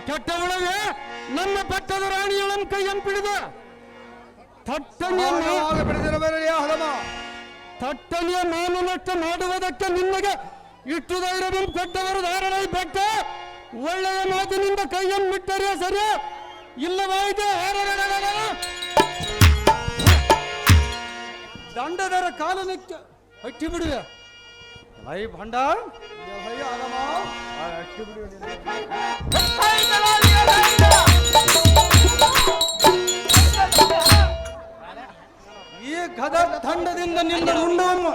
ಕೆಟ್ಟವಳಗೆ ನಮ್ಮ ಪಟ್ಟದ ರಾಣಿಯಳಂ ಕೈಯನ್ನು ಪಿಡಿದು ಥಟ್ಟನೆಯ ಮಾನನಷ್ಟ ಮಾಡುವುದಕ್ಕೆ ನಿನ್ನಗೆ ಇಷ್ಟು ಧೈರ್ಯವನ್ನು ಕೊಟ್ಟವರು ಧಾರಣ ಬೆಟ್ಟ ಒಳ್ಳೆಯ ಮಾತಿನಿಂದ ಕೈಯನ್ನು ಬಿಟ್ಟರೆ ಸರಿ ಇಲ್ಲವಾಯಿತು ದಂಡದರ ಕಾಲನಕ್ಕೆ ಹಟ್ಟಿ ಬಿಡುವೆ ಐ ಭಂಡ ಈ ಗದ ದಂಡದಿಂದ ನಿನ್ನ ಮುಂಡವನ್ನು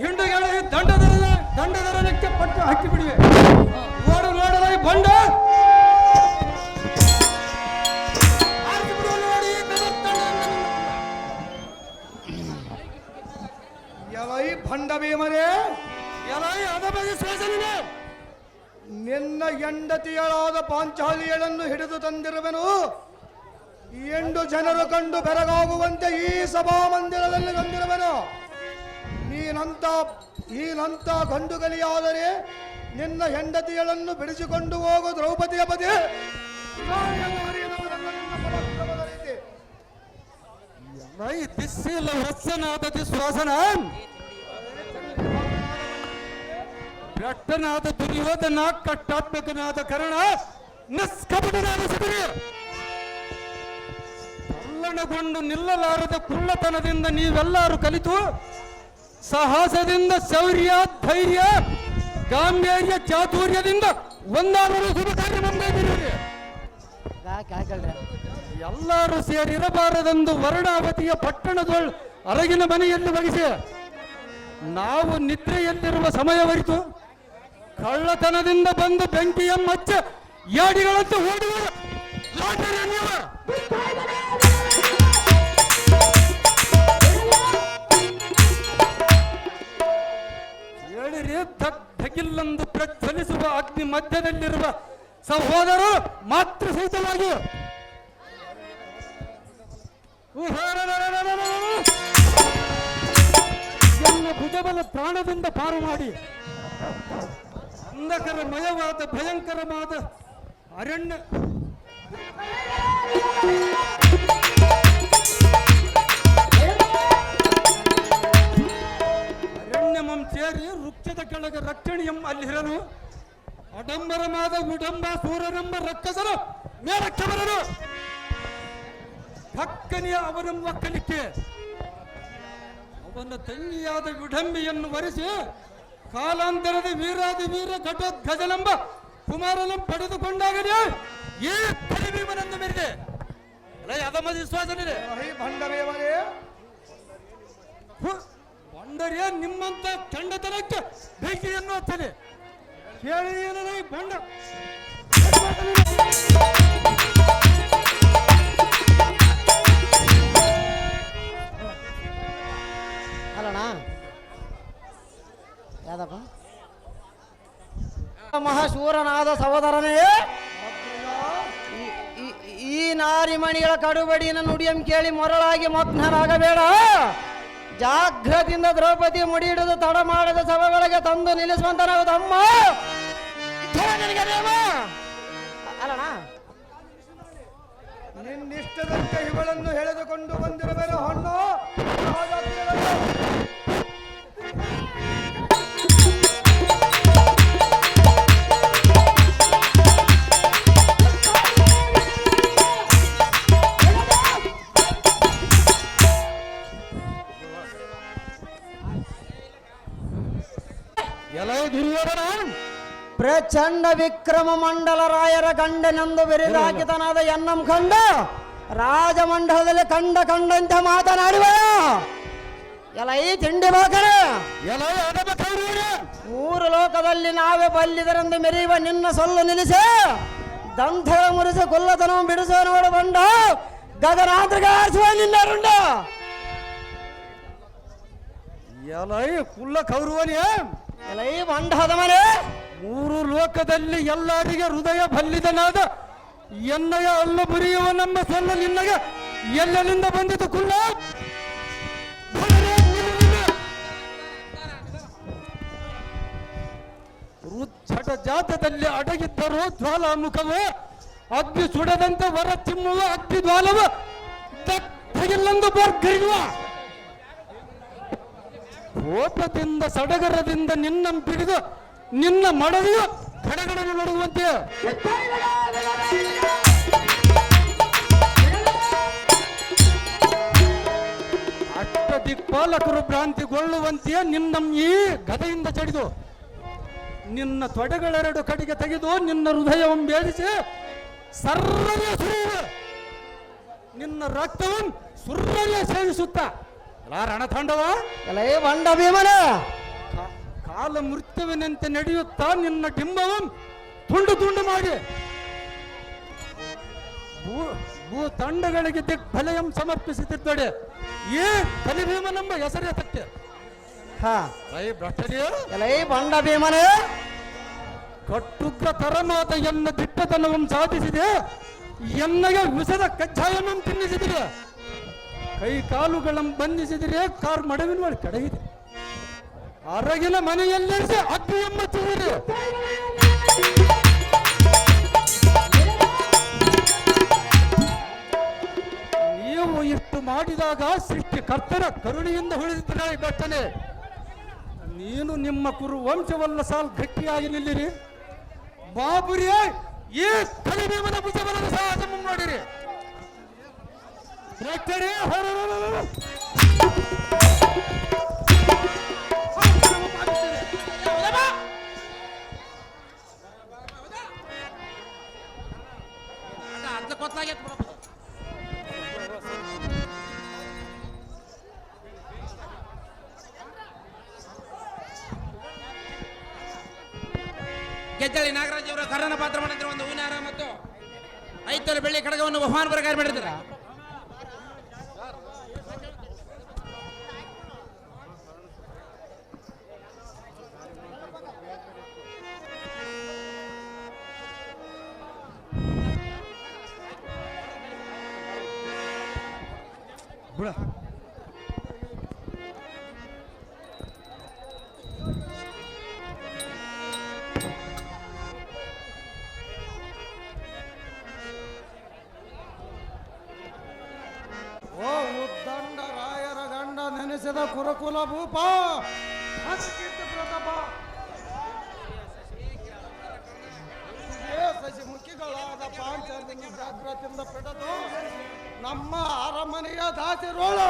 ಹಿಂಡುಗಳು ದಂಡದರನಕ್ಕೆ ಪಟ್ಟು ಹಾಕಿ ಬಿಡುವೆ ನೋಡಲ ಭಂಡ ಎಲೈ ಭಂಡ ಭೀಮರೇ, ಎಲೈ ಅದಬದಿ ಶ್ವಾಸನೇ, ನಿನ್ನ ಹೆಂಡತಿಯರಾದ ಪಾಂಚಾಲಿಗಳನ್ನು ಹಿಡಿದು ತಂದಿರುವೆನು. 8 ಜನರು ಕಂಡು ಬೆರಗಾಗುವಂತೆ ಈ ಸಭಾ ಮಂದಿರದಲ್ಲಿ ತಂದಿರುವೆನು. ನೀನಂತ ಗಂಡುಗಲಿಯಾದರೆ ನಿನ್ನ ಹೆಂಡತಿಗಳನ್ನು ಬಿಡಿಸಿಕೊಂಡು ಹೋಗು ದ್ರೌಪದಿಯ ಪತಿ. ಶ್ವಾಸನ ಭ್ರಷ್ಟನಾದ ದುರ್ಯೋಧನ, ಕಟ್ಟಾತ್ಮಕನಾದ ಕರ್ಣ, ನಿಷ್ಕಪಟನಾದ ಸುಗ್ರೀವ, ತಲ್ಲಣಗೊಂಡು ನಿಲ್ಲಲಾರದ ಕುಳ್ಳತನದಿಂದ ನೀವೆಲ್ಲರೂ ಕಲಿತು ಸಾಹಸದಿಂದ ಶೌರ್ಯ, ಧೈರ್ಯ, ಗಾಂಭೀರ್ಯ, ಚಾತುರ್ಯದಿಂದ ಒಂದಾದರೂ ಶುಭ ಕಾರ್ಯ ಮುಂದಾಗಿರಿ. ಎಲ್ಲರೂ ಸೇರಿರಬಾರದೆಂದು ವರ್ಣಾವತಿಯ ಪಟ್ಟಣದೊಳ್ ಅರಗಿನ ಮನೆಯಲ್ಲಿ ಬಗೆಸಿ ನಾವು ನಿದ್ರೆಯಲ್ಲಿರುವ ಸಮಯವರಿತು ಕಳ್ಳತನದಿಂದ ಬಂದು ಬೆಂಕಿಯ ಮಚ್ಚ ಯಾಡಿಗಳಂತೆ ಓಡುವರು. ಹೇಳಿರಿ, ಧಗಿಲ್ಲಂದು ಪ್ರಜ್ವಲಿಸುವ ಅಗ್ನಿ ಮಧ್ಯದಲ್ಲಿರುವ ಸಹೋದರರು ಮಾತ್ರ ಸಹಿತವಾಗಿ ಎನ್ನ ಭುಜಬಲ ಪ್ರಾಣದಿಂದ ಪಾರು ಮಾಡಿ ಅಂಧಕರಮಯವಾದ ಭಯಂಕರವಾದ ಅರಣ್ಯಮಂ ಸೇರಿ ವೃಕ್ಷದ ಕೆಳಗೆ ರಕ್ಷಣೆಯಂ ಅಲ್ಲಿರಲು ಅಡಂಬರವಾದ ಉಡಂಬ ಸೂರನೆಂಬ ರಕ್ಕಸರು ಮೇಲಕ್ಕೆ ಬರಲು ಹಕ್ಕನೆಯ ಅವನೆಂಬ ಕಲಿಕೆ ಅವನ ತಂಗಿಯಾದ ವಿಡಂಬಿಯನ್ನು ವರಿಸಿ ಕಾಲಾಂತರದ ವೀರಾದಿ ವೀರ ಘಟೋದ್ಗಜನೆಂಬ ಕುಮಾರನನ್ನು ಪಡೆದುಕೊಂಡಾಗಲೇ ಈ ಕಲಿಭೀಮನನ್ನು ಮೆರೆದೆ. ಅದಮದ ವಿಶ್ವಾಸನಿದೆ ಬಂಡರಿಯ ನಿಮ್ಮಂತ ಚಂಡತನಕ್ಕೆ ಬೆಂಕಿಯನ್ನು ಹಚ್ಚಲಿ. ಕೇಳಿ ಏನಲ್ಲ ಈ ಬಂಡ ಅಲ್ಲಣ್ಣ ಯಾದಪ್ಪ ಮಹಾಶೂರನಾದ ಸಹೋದರನೇ, ಈ ನಾರಿಮಣಿಗಳ ಕಡುಬಡಿನ ನುಡಿಯಂ ಕೇಳಿ ಮೊರಳಾಗಿ ಮಗ್ನರಾಗಬೇಡ. ಜಾಗ್ರತೆಯಿಂದ ದ್ರೌಪದಿ ಮುಡಿ ಹಿಡಿದು ತಡ ಮಾಡದ ಸಭೆಗಳಿಗೆ ತಂದು ನಿಲ್ಲಿಸುವಂತ ನಾವು ತಮ್ಮ ಅಲ್ಲಣ್ಣ ನಿನ್ನಿಷ್ಟದಂತೆ ಇವುಗಳನ್ನು ಎಳೆದುಕೊಂಡು ಬಂದಿರಬೇಡ ಹಣ್ಣು. ಪ್ರಚಂಡ ವಿಕ್ರಮ ಮಂಡಲ ರಾಯರ ಗಂಡನೆಂದು ಬಿರಿದಾಕಿತನಾದ ಎನ್ನಂ ಕಂಡ ರಾಜಮಂಡಲದಲ್ಲಿ ಕಂಡಂತೆ ಮಾತನಾಡುವ ಎಲ್ಲ ಈ ತಿಂಡಿ ಬಾಕರೆ 3 ಲೋಕದಲ್ಲಿ ನಾವೇ ಬಲ್ಲಿದರೆಂದು ಮೆರೆಯುವ ನಿನ್ನ ಸೊಲ್ಲು ನಿಲ್ಲಿಸಿ ದಂಧರ ಮುರಿಸಿ ಕೊಲ್ಲತನ ಬಿಡಿಸುವ ನೋಡು ಬಂಡ ಗಗನಾಂತರಿಕ ಆರಿಸುವ ನಿನ್ನ ರುಂಡ ಎಲೈ ಕುಲ್ಲ ಕೌರವನಿಯ ಎಲೈ ಬಂಡದ ಮನೆ 3 ಲೋಕದಲ್ಲಿ ಎಲ್ಲರಿಗೆ ಹೃದಯ ಬಲ್ಲಿದನಾದ ಎನ್ನಯ ಅಲ್ಲ ಮುರಿಯುವ ನಮ್ಮ ಸೊಲ್ಲ ನಿನ್ನಗೆ ಎಲ್ಲೆಲ್ಲಿಂದ ಬಂದಿತು ಕುಲ್ಲ ದ್ವಾರದಲ್ಲಿ ಅಡಗಿದ್ದರು ಜ್ವಾಲಾಮುಖವು ಅಗ್ನಿ ಸುಡದಂತೆ ಹೊರ ಚಿಮ್ಮುವ ಅಗ್ನಿ ಜ್ವಾಲವು ತಗಿಲ್ಲೊಂದು ಬರ್ಗರಿಯುವ ಕೋಪದಿಂದ ಸಡಗರದಿಂದ ನಿನ್ನ ಬಿಡಿದು ನಿನ್ನ ಮಡದಿಯು ಕಡೆಗಡನ್ನು ನೋಡುವಂತೆ ಅಷ್ಟ ದಿಕ್ಪಾಲಕರು ಭ್ರಾಂತಿಗೊಳ್ಳುವಂತೆಯೇ ನಿನ್ನ ಈ ಗದೆಯಿಂದ ಚಡಿದು ನಿನ್ನ ತೊಡೆಗಳೆರಡು ಕಡೆಗೆ ತೆಗೆದು ನಿನ್ನ ಹೃದಯವನ್ನು ಭೇದಿಸಿ ಸರ್ವನೇ ಸುರಿಯುವೆ ನಿನ್ನ ರಕ್ತವನ್ನು ಸುರ್ರನೇ ಸೇವಿಸುತ್ತ ರಣತಾಂಡವ ಎಲೇ ಬಂಡ ಭೀಮನ ಕಾಲ ಮೃತ್ಯುವಿನಂತೆ ನಡೆಯುತ್ತಾ ನಿನ್ನ ಡಿಂಬವನ್ನು ತುಂಡು ತುಂಡು ಮಾಡಿ ಭೂ ತಂಡಗಳಿಗೆ ದಿಗ್ಬಲಯಂ ಸಮರ್ಪಿಸುತ್ತಿದ್ದಡೆ ಈ ಕಲಿಭೀಮನೆಂಬ ಹೆಸರೇ ತಕ್ಕೆ ಭ್ರಷ್ಟರಿಯ ಎಲೇ ಬಂಡ ಭೀಮನ ಕಟ್ಟುಗ್ರ ತರಮಾದ ಎನ್ನ ದಿಟ್ಟತನವನ್ನು ಸಾಧಿಸಿದೆ ಎನ್ನಗೆ ವಿಷದ ಕಜ್ಜಾಯವನ್ನು ತಿನ್ನಿಸಿದಿರೆ ಕೈ ಕಾಲುಗಳನ್ನು ಬಂಧಿಸಿದಿರೆ ಕಾರ್ ಮಡವಿನ ಒಳಗೆ ಕಡೆಗಿದೆ ಅರಗಿನ ಮನೆಯಲ್ಲಿರಿಸಿ ಅಗ್ನಿಯನ್ನು ಹಚ್ಚಿದಿರಿ ನೀವು ಇಷ್ಟು ಮಾಡಿದಾಗ ಸೃಷ್ಟಿಕರ್ತರ ಕರುಣೆಯಿಂದ ಉಳಿದಿದ್ದರೆ ಬೆಟ್ಟನೆ ನೀನು ನಿಮ್ಮ ಕುರು ವಂಶವಲ್ಲ ಸಾಲ್ ಗಟ್ಟಿಯಾಗಿ ನಿಲ್ಲಿರಿ ಬಾಬುರಿಯ ಈ ಕಲಿಭೀಮನ ಭುಜಬಲದ ಸಾಹಸ ಮಾಡಿರಿ ಗೆದ್ದಳಿ ನಾಗರಾಜ್ ಅವರ ಕರ್ಣನ ಪಾತ್ರ ಮಾಡಿದ್ರೆ ಒಂದು ಹೂವಿನಾರ ಮತ್ತು 5 ತೊಲೆ ಬೆಳ್ಳಿ ಖಡ್ಗವನ್ನು ಬಹುಮಾನ ಪ್ರಕಾರ ಮಾಡಿದ್ದಾರೆ. ಓ ಉದ್ದಂಡ ರಾಯರ ಗಂಡ ನೆನೆಸಿದ ಕುರುಕುಲ ಭೂಪ ಸಸಿಮುಖಿಗಳಾದ ಪಾಂಚಾಲಿನಿ ಜಾಗ್ರತೆಯಿಂದ ಪಡೆದು ನಮ್ಮ ಅರಮನೆಯ ದಾಸಿರೋಳು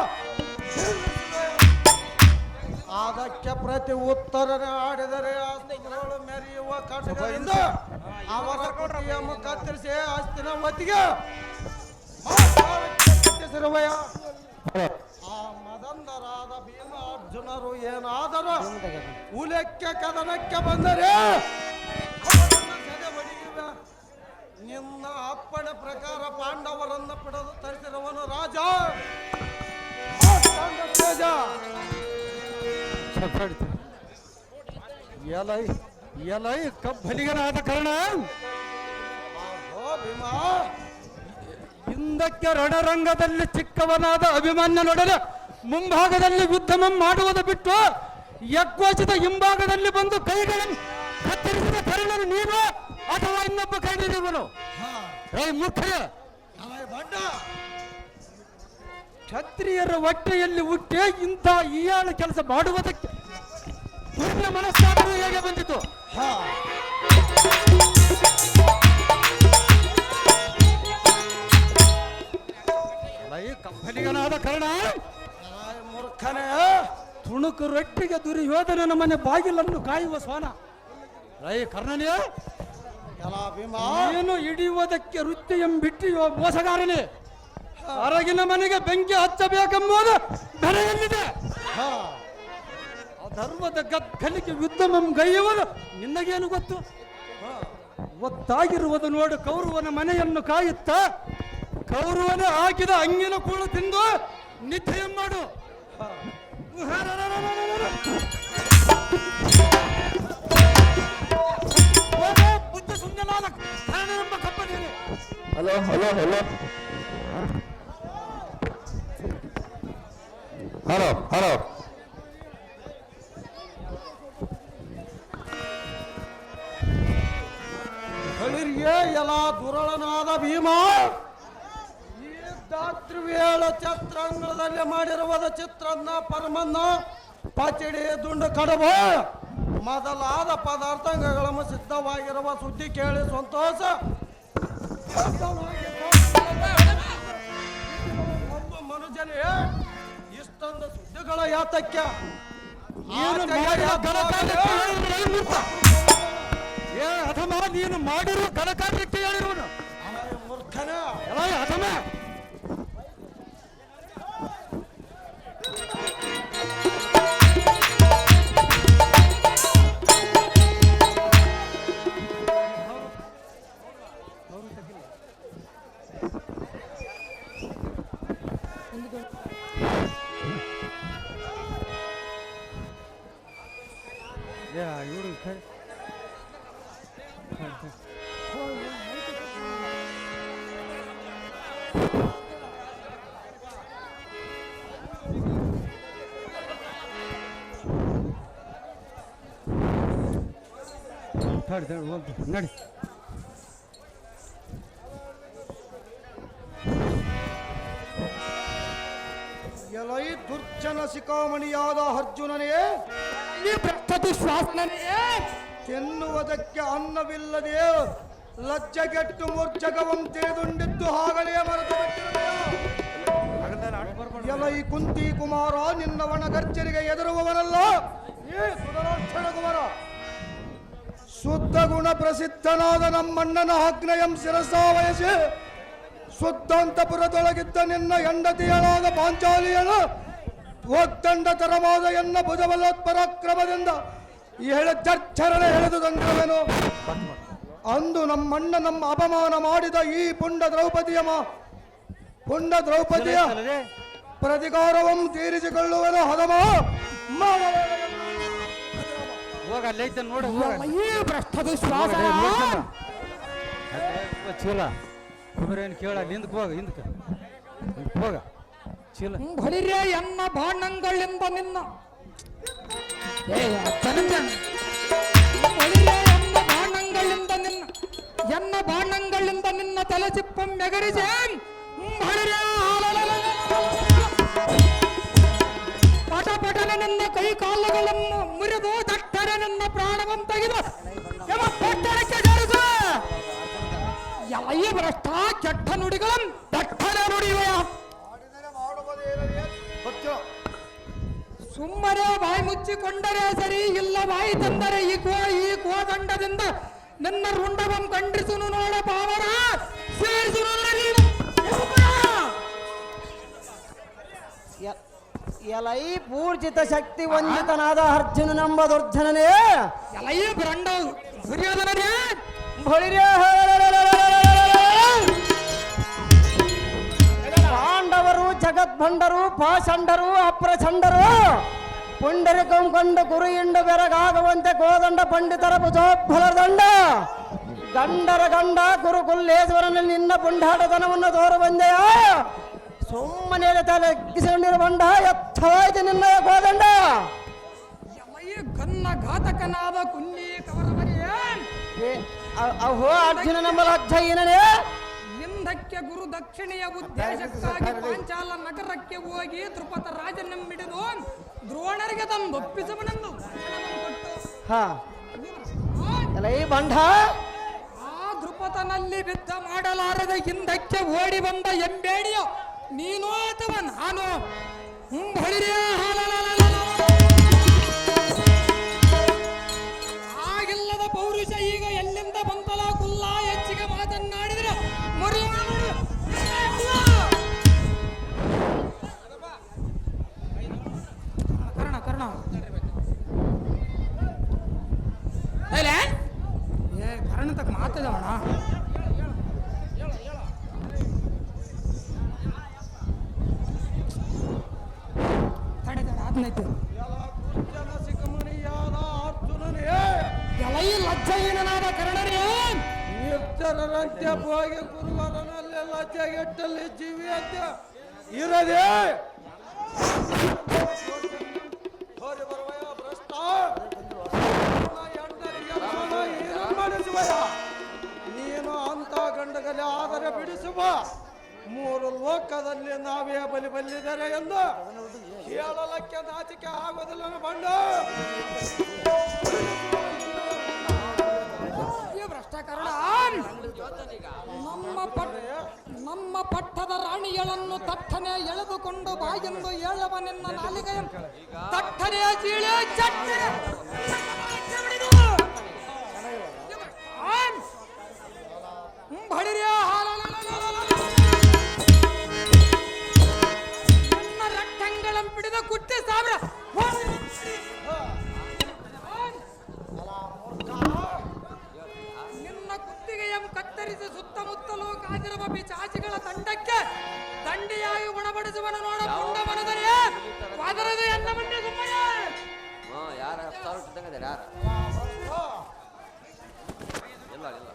ಅದಕ್ಕೆ ಪ್ರತಿ ಉತ್ತರನೆ ಆಡಿದರೆ ಆಸ್ತಿಗಳು ಮೆರೆಯುವ ಕಟ್ಟದಿಂದ ಅವರ ಕುಟಿಯನ್ನು ಕತ್ತರಿಸಿ ಆಸ್ತಿನ ಹೊತ್ತಿಗೆ ಆ ಮದಂಧರಾದ ಭೀಮ ಅರ್ಜುನರು ಏನಾದರೂ ಉಲಕ್ಕೆ ಕದನಕ್ಕೆ ಬಂದರೆ ನಿನ್ನ ಅಪ್ಪಣೆ ಪ್ರಕಾರ ಪಾಂಡವರನ್ನು ಪಡೆದು ತರಿಸಿರುವನು ರಾಜ ತೇಜ. ಎಲೈ ಕಬ್ಬಲಿಗನಾದ ಕಾರಣ ಭೀಮ ಹಿಂದಕ್ಕೆ ರಣರಂಗದಲ್ಲಿ ಚಿಕ್ಕವನಾದ ಅಭಿಮನ್ಯನೊಡನೆ ಮುಂಭಾಗದಲ್ಲಿ ಯುದ್ಧ ಮಾಡುವುದು ಬಿಟ್ಟು ಯಜ್ಞೋಚಿತ ಹಿಂಭಾಗದಲ್ಲಿ ಬಂದು ಕೈಗಳನ್ನು ಕತ್ತರಿಸಿದ ಕರ್ಣನು ನೀನು ಅಥವಾ ಇನ್ನೊಬ್ಬ ಕರ್ಣನಿರುವನು ಮುಖ್ಯ ಕ್ಷತ್ರಿಯರ ಹೊಟ್ಟೆಯಲ್ಲಿ ಹುಟ್ಟೆ ಇಂಥ ಈಯಾಳ ಕೆಲಸ ಮಾಡುವುದಕ್ಕೆ ಪೂರ್ಣ ಮನಸ್ಸಾದರೂ ಹೇಗೆ ಬಂದಿತು? ಕಂಪನಿಗನಾದ ಕಾರಣ ಮೂರ್ಖನೇ ತುಣುಕು ರೊಟ್ಟಿಗೆ ದುರ್ಯೋಧನನ ಮನೆ ಬಾಗಿಲನ್ನು ಕಾಯುವ ಸ್ವಾನ ಕರ್ಣನಿಯ ಏನು ಹಿಡಿಯುವುದಕ್ಕೆ ವೃತ್ತಿ ಎಂಬಿಟ್ಟಿಯೋ ಮೋಸಗಾರನೇ ಹೊರಗಿನ ಮನೆಗೆ ಬೆಂಕಿ ಹಚ್ಚಬೇಕೆಂಬುದು ಬೆಲೆಯಲ್ಲಿದೆ. ಧರ್ಮದ ಗದ್ದಲಿಗೆ ಯುದ್ಧಮಂ ಗೈಯುವುದು ನಿನ್ನಗೇನು ಗೊತ್ತು? ಒತ್ತಾಗಿರುವುದು ನೋಡು ಕೌರವನ ಮನೆಯನ್ನು ಕಾಯುತ್ತಾ ಕೌರವನೇ ಹಾಕಿದ ಅಂಗಿನ ಕೂಳು ತಿಂದು ನಿತ್ಯ ಮಾಡು. ಬುದ್ಧ ಸುಂದರಾದ ಕಾರಣವೆಂಬ ಕಪ್ಪನೇನೆ. Hello hello hello hello hello ಎಲ ದುರಳನಾದ ಭೀಮ, ಈ ದಾತೃವೇಳ ಚಿತ್ರಾಂಗಣದಲ್ಲಿ ಮಾಡಿರುವುದು ಚಿತ್ರಾನ್ನ, ಪರಮನ್ನ, ಪಚಡಿ, ದುಂಡು ಕಡುಬು ಮೊದಲಾದ ಪದಾರ್ಥಗಳನ್ನು ಸಿದ್ಧವಾಗಿರುವ ಸುದ್ದಿ ಕೇಳಿ ಸಂತೋಷ. ಒಬ್ಬ ಮನುಜನೇ ಇಷ್ಟೊಂದು ಸುದ್ದಿಗಳ ಯಾತಕ್ಕೆ? ಅಥವಾ ನೀನು ಮಾಡಿರುವ ಘನಕಾರ್ಯಕ್ಕೆ ಹೇಳಿರುವನು ಮೂರ್ಖನ ಅಥವಾ ನಡಿ ಎಲೈ ದುರ್ಜನ ಶಿಖಾಮಣಿಯಾದ ಅರ್ಜುನನೇ, ತಿನ್ನುವುದಕ್ಕೆ ಅನ್ನವಿಲ್ಲದೆ ಲಜ್ಜೆಗೆಟ್ಟು ಮೂರ್ಛಕವಂ ತಿಳಿದುಂಡಿದ್ದು ಹಾಗಲೇ ಮರೆತು ಎಲೈ ಕುಂತಿ ಕುಮಾರ, ನಿನ್ನವನ ಗರ್ಜನೆಗೆ ಎದುರುವವನಲ್ಲ ಈ ಸುದರಾಕ್ಷಣ ಕುಮಾರ. ಶುದ್ಧ ಗುಣ ಪ್ರಸಿದ್ಧನಾದ ನಮ್ಮಣ್ಣನ ಆಗ್ನೇಯಂ ಶಿರಸ ವಯಸ್ಸಿ ಶುದ್ಧಾಂತಪುರದೊಳಗಿದ್ದ ನಿನ್ನ ಹೆಂಡತಿಯಳಾದ ಪಾಂಚಾಲಿಯಳು ಒಗ್ದಂಡ ತರವಾದ ಎನ್ನ ಭುಜಬಲೋತ್ಪರಾಕ್ರಮದಿಂದ ಚರ್ಚರಣೆ ಎಳೆದು ತಂದಿರುವೆನು. ಅಂದು ನಮ್ಮಣ್ಣ ನಮ್ಮ ಅಪಮಾನ ಮಾಡಿದ ಈ ಪುಂಡ ದ್ರೌಪದಿಯ ಪ್ರತಿಕಾರವಂ ತೀರಿಸಿಕೊಳ್ಳುವೆನು. ಹದಮ ಚೀಲ ಕುಮರೇನು ಕೇಳ ಹಿಂದಕ್ಕೆ ಹೋಗ, ಹಿಂದಕ್ಕೆ ಹೋಗ ಚೀಲ ಬಳಿರೇ ಎನ್ನ ಬಾಣಗಳಿಂದ ನಿನ್ನ ಎನ್ನ ಬಾಣಗಳಿಂದ ನಿನ್ನ ತಲೆ ಚಿಪ್ಪಂ ಮೆಗರಿಸಿ ಪಟಪಟನೆ ನಿನ್ನ ಕೈ ಕಾಲುಗಳನ್ನು ಮುರಿದು ದಟ್ಟರೆ ನಿನ್ನ ಪ್ರಾಣವನ್ನು ತೆಗೆದು ಎಲೆಯ ಭ್ರಷ್ಟ ಕೆಟ್ಟ ನುಡಿಗಳನ್ನು ದಟ್ಟನೆ ನುಡಿಯುವ ಸುಮ್ಮನೆ ಬಾಯಿ ಮುಚ್ಚಿಕೊಂಡರೆ ಸರಿ, ಇಲ್ಲ ಬಾಯಿ ತಂದರೆ ಈ ಕೋದಂಡದಿಂದ ನನ್ನ ರುಂಡವಂ ಖಂಡಿಸುನು ನೋಡ ಪಾವನ ಸೇರಿಸುನು ಎಲೈ ಪೂರ್ಜಿತ ಶಕ್ತಿ ವಂದಿತನಾದ ಅರ್ಜುನನೆಂಬ ದುರ್ಜನನೇ, ಎಲೈ ಬ್ರಂಡ ದುರ್ಯೋಧನನೇ, ಪಾಂಡವರು ಜಗದ್ಭಂಡರು, ಪಾಷಂಡರು, ಅಪ್ರಚಂಡರು, ಪುಂಡರಿಕಂ ಕಂಡು ಗುರು ಇಂಡು ಬೆರಗಾಗುವಂತೆ ಕೋದಂಡ ಪಂಡಿತರ ಭುಜೋಬ್ಬಲ ದಂಡ ಗಂಡರ ಗಂಡ ಗುರುಕುಲ್ಲೇಶ್ವರನಲ್ಲಿ ನಿನ್ನ ಪುಂಡಾಟತನವನ್ನು ತೋರು ಬಂದೆಯ. ಸುಮ್ಮನೆ ತಲೆಗಿಸಿಕೊಂಡಿರುವ ಬಂಡ ಎತ್ತವಾಯ್ತು ನಿನ್ನ ಕೋದಂಡ. ಗನ್ನ ಘಾತಕನಾದ ಕುನ್ನಿ ಕವರವರಿಯೇ, ಅಹೋ ಅರ್ಜುನನೆಂಬ ಲಜ್ಜಯ್ಯನೇ, ಹಿಂದಕ್ಕೆ ಗುರು ದಕ್ಷಿಣೆಯ ಉದ್ದೇಶಕ್ಕಾಗಿ ಪಾಂಚಾಲ ನಗರಕ್ಕೆ ಹೋಗಿ ದ್ರುಪದ ರಾಜನನ್ನಿಡಿದು ದ್ರೋಣರಿಗೆ ತಂದೊಪ್ಪಿಸುವನೆಂದು ಬಂಡ ಆ ದ್ರುಪದನಲ್ಲಿ ಬಿದ್ದ ಮಾಡಲಾರದ ಹಿಂದಕ್ಕೆ ಓಡಿ ಬಂದ ಎಂಬೇಡಿಯ ನೀನು ಅಥವಾ ನಾನು ಆಗಿಲ್ಲದ ಪೌರುಷ ಈಗ ಎಲ್ಲಿಂದ ಬಂತಲ ಕುಲ್ಲ ಹೆಚ್ಚಿಗೆ ಮಾತನ್ನಾಡಿದ್ರೆ ಮರಿ ಕರ್ಣ ಕರ್ಣ ಕರ್ಣ ತಕ್ಕ ಮಾತದವಣ ತಡೆ ತಡೆ ಆದ್ನೈತೆ ಎಲೈ ಲಜ್ಜಹೀನನಾದ ಕರ್ಣನೇ, ನಿರ್ಜನರಂತೆ ಹೋಗಿ ಗುರುವರನಲ್ಲಿ ಲಜ್ಜೆಗೆಟ್ಟಲ್ಲಿ ಜೀವಿ ಅಂತ ಇರದೆ ನೀನು ಅಂತ ಹೇಳಲಕ್ಕೆ ನಾಚಿಕೆ ಆಗೋದಿಲ್ಲ ಬಂಡ. ಈ ಭ್ರಷ್ಟಕರಣ ನಮ್ಮ ಪಟ್ಟದ ರಾಣಿಗಳನ್ನು ತಟ್ಟನೆ ಎಳೆದುಕೊಂಡು ಬಾಯೆಂದು ಹೇಳುವ ನಿನ್ನ ನಾಲಿಗೆಯ ತಟ್ಟನೆಯ ಚೀಳೆ ಚಟ್ಟನೆ ನನ್ನ ರಟ್ಟಂಗಳಂ ಪಿಡಿದ ಕುಟ್ಟಿ ಸಾವಿರ ನಿನ್ನ ಕುತ್ತಿಗೆಯಂ ಕತ್ತರಿಸಿ ಸುತ್ತಮುತ್ತಲೂ ಕಾದಿರುವ ಪಿಚಾಚಿಗಳ ತಂಡಕ್ಕೆ ದಂಡಿಯಾಗಿ ಗುಣಪಡಿಸುವನು ನೋಡ ಪುಂಡ ಮನದರೆ ಅದರದು ಎನ್ನ ಮುಂದೆ ಸುಮ್ಮನೆ ಯಾರ 10,000 ಇದ್ದಂಗೆ ಯಾರ ಇಲ್ಲ ಇಲ್ಲ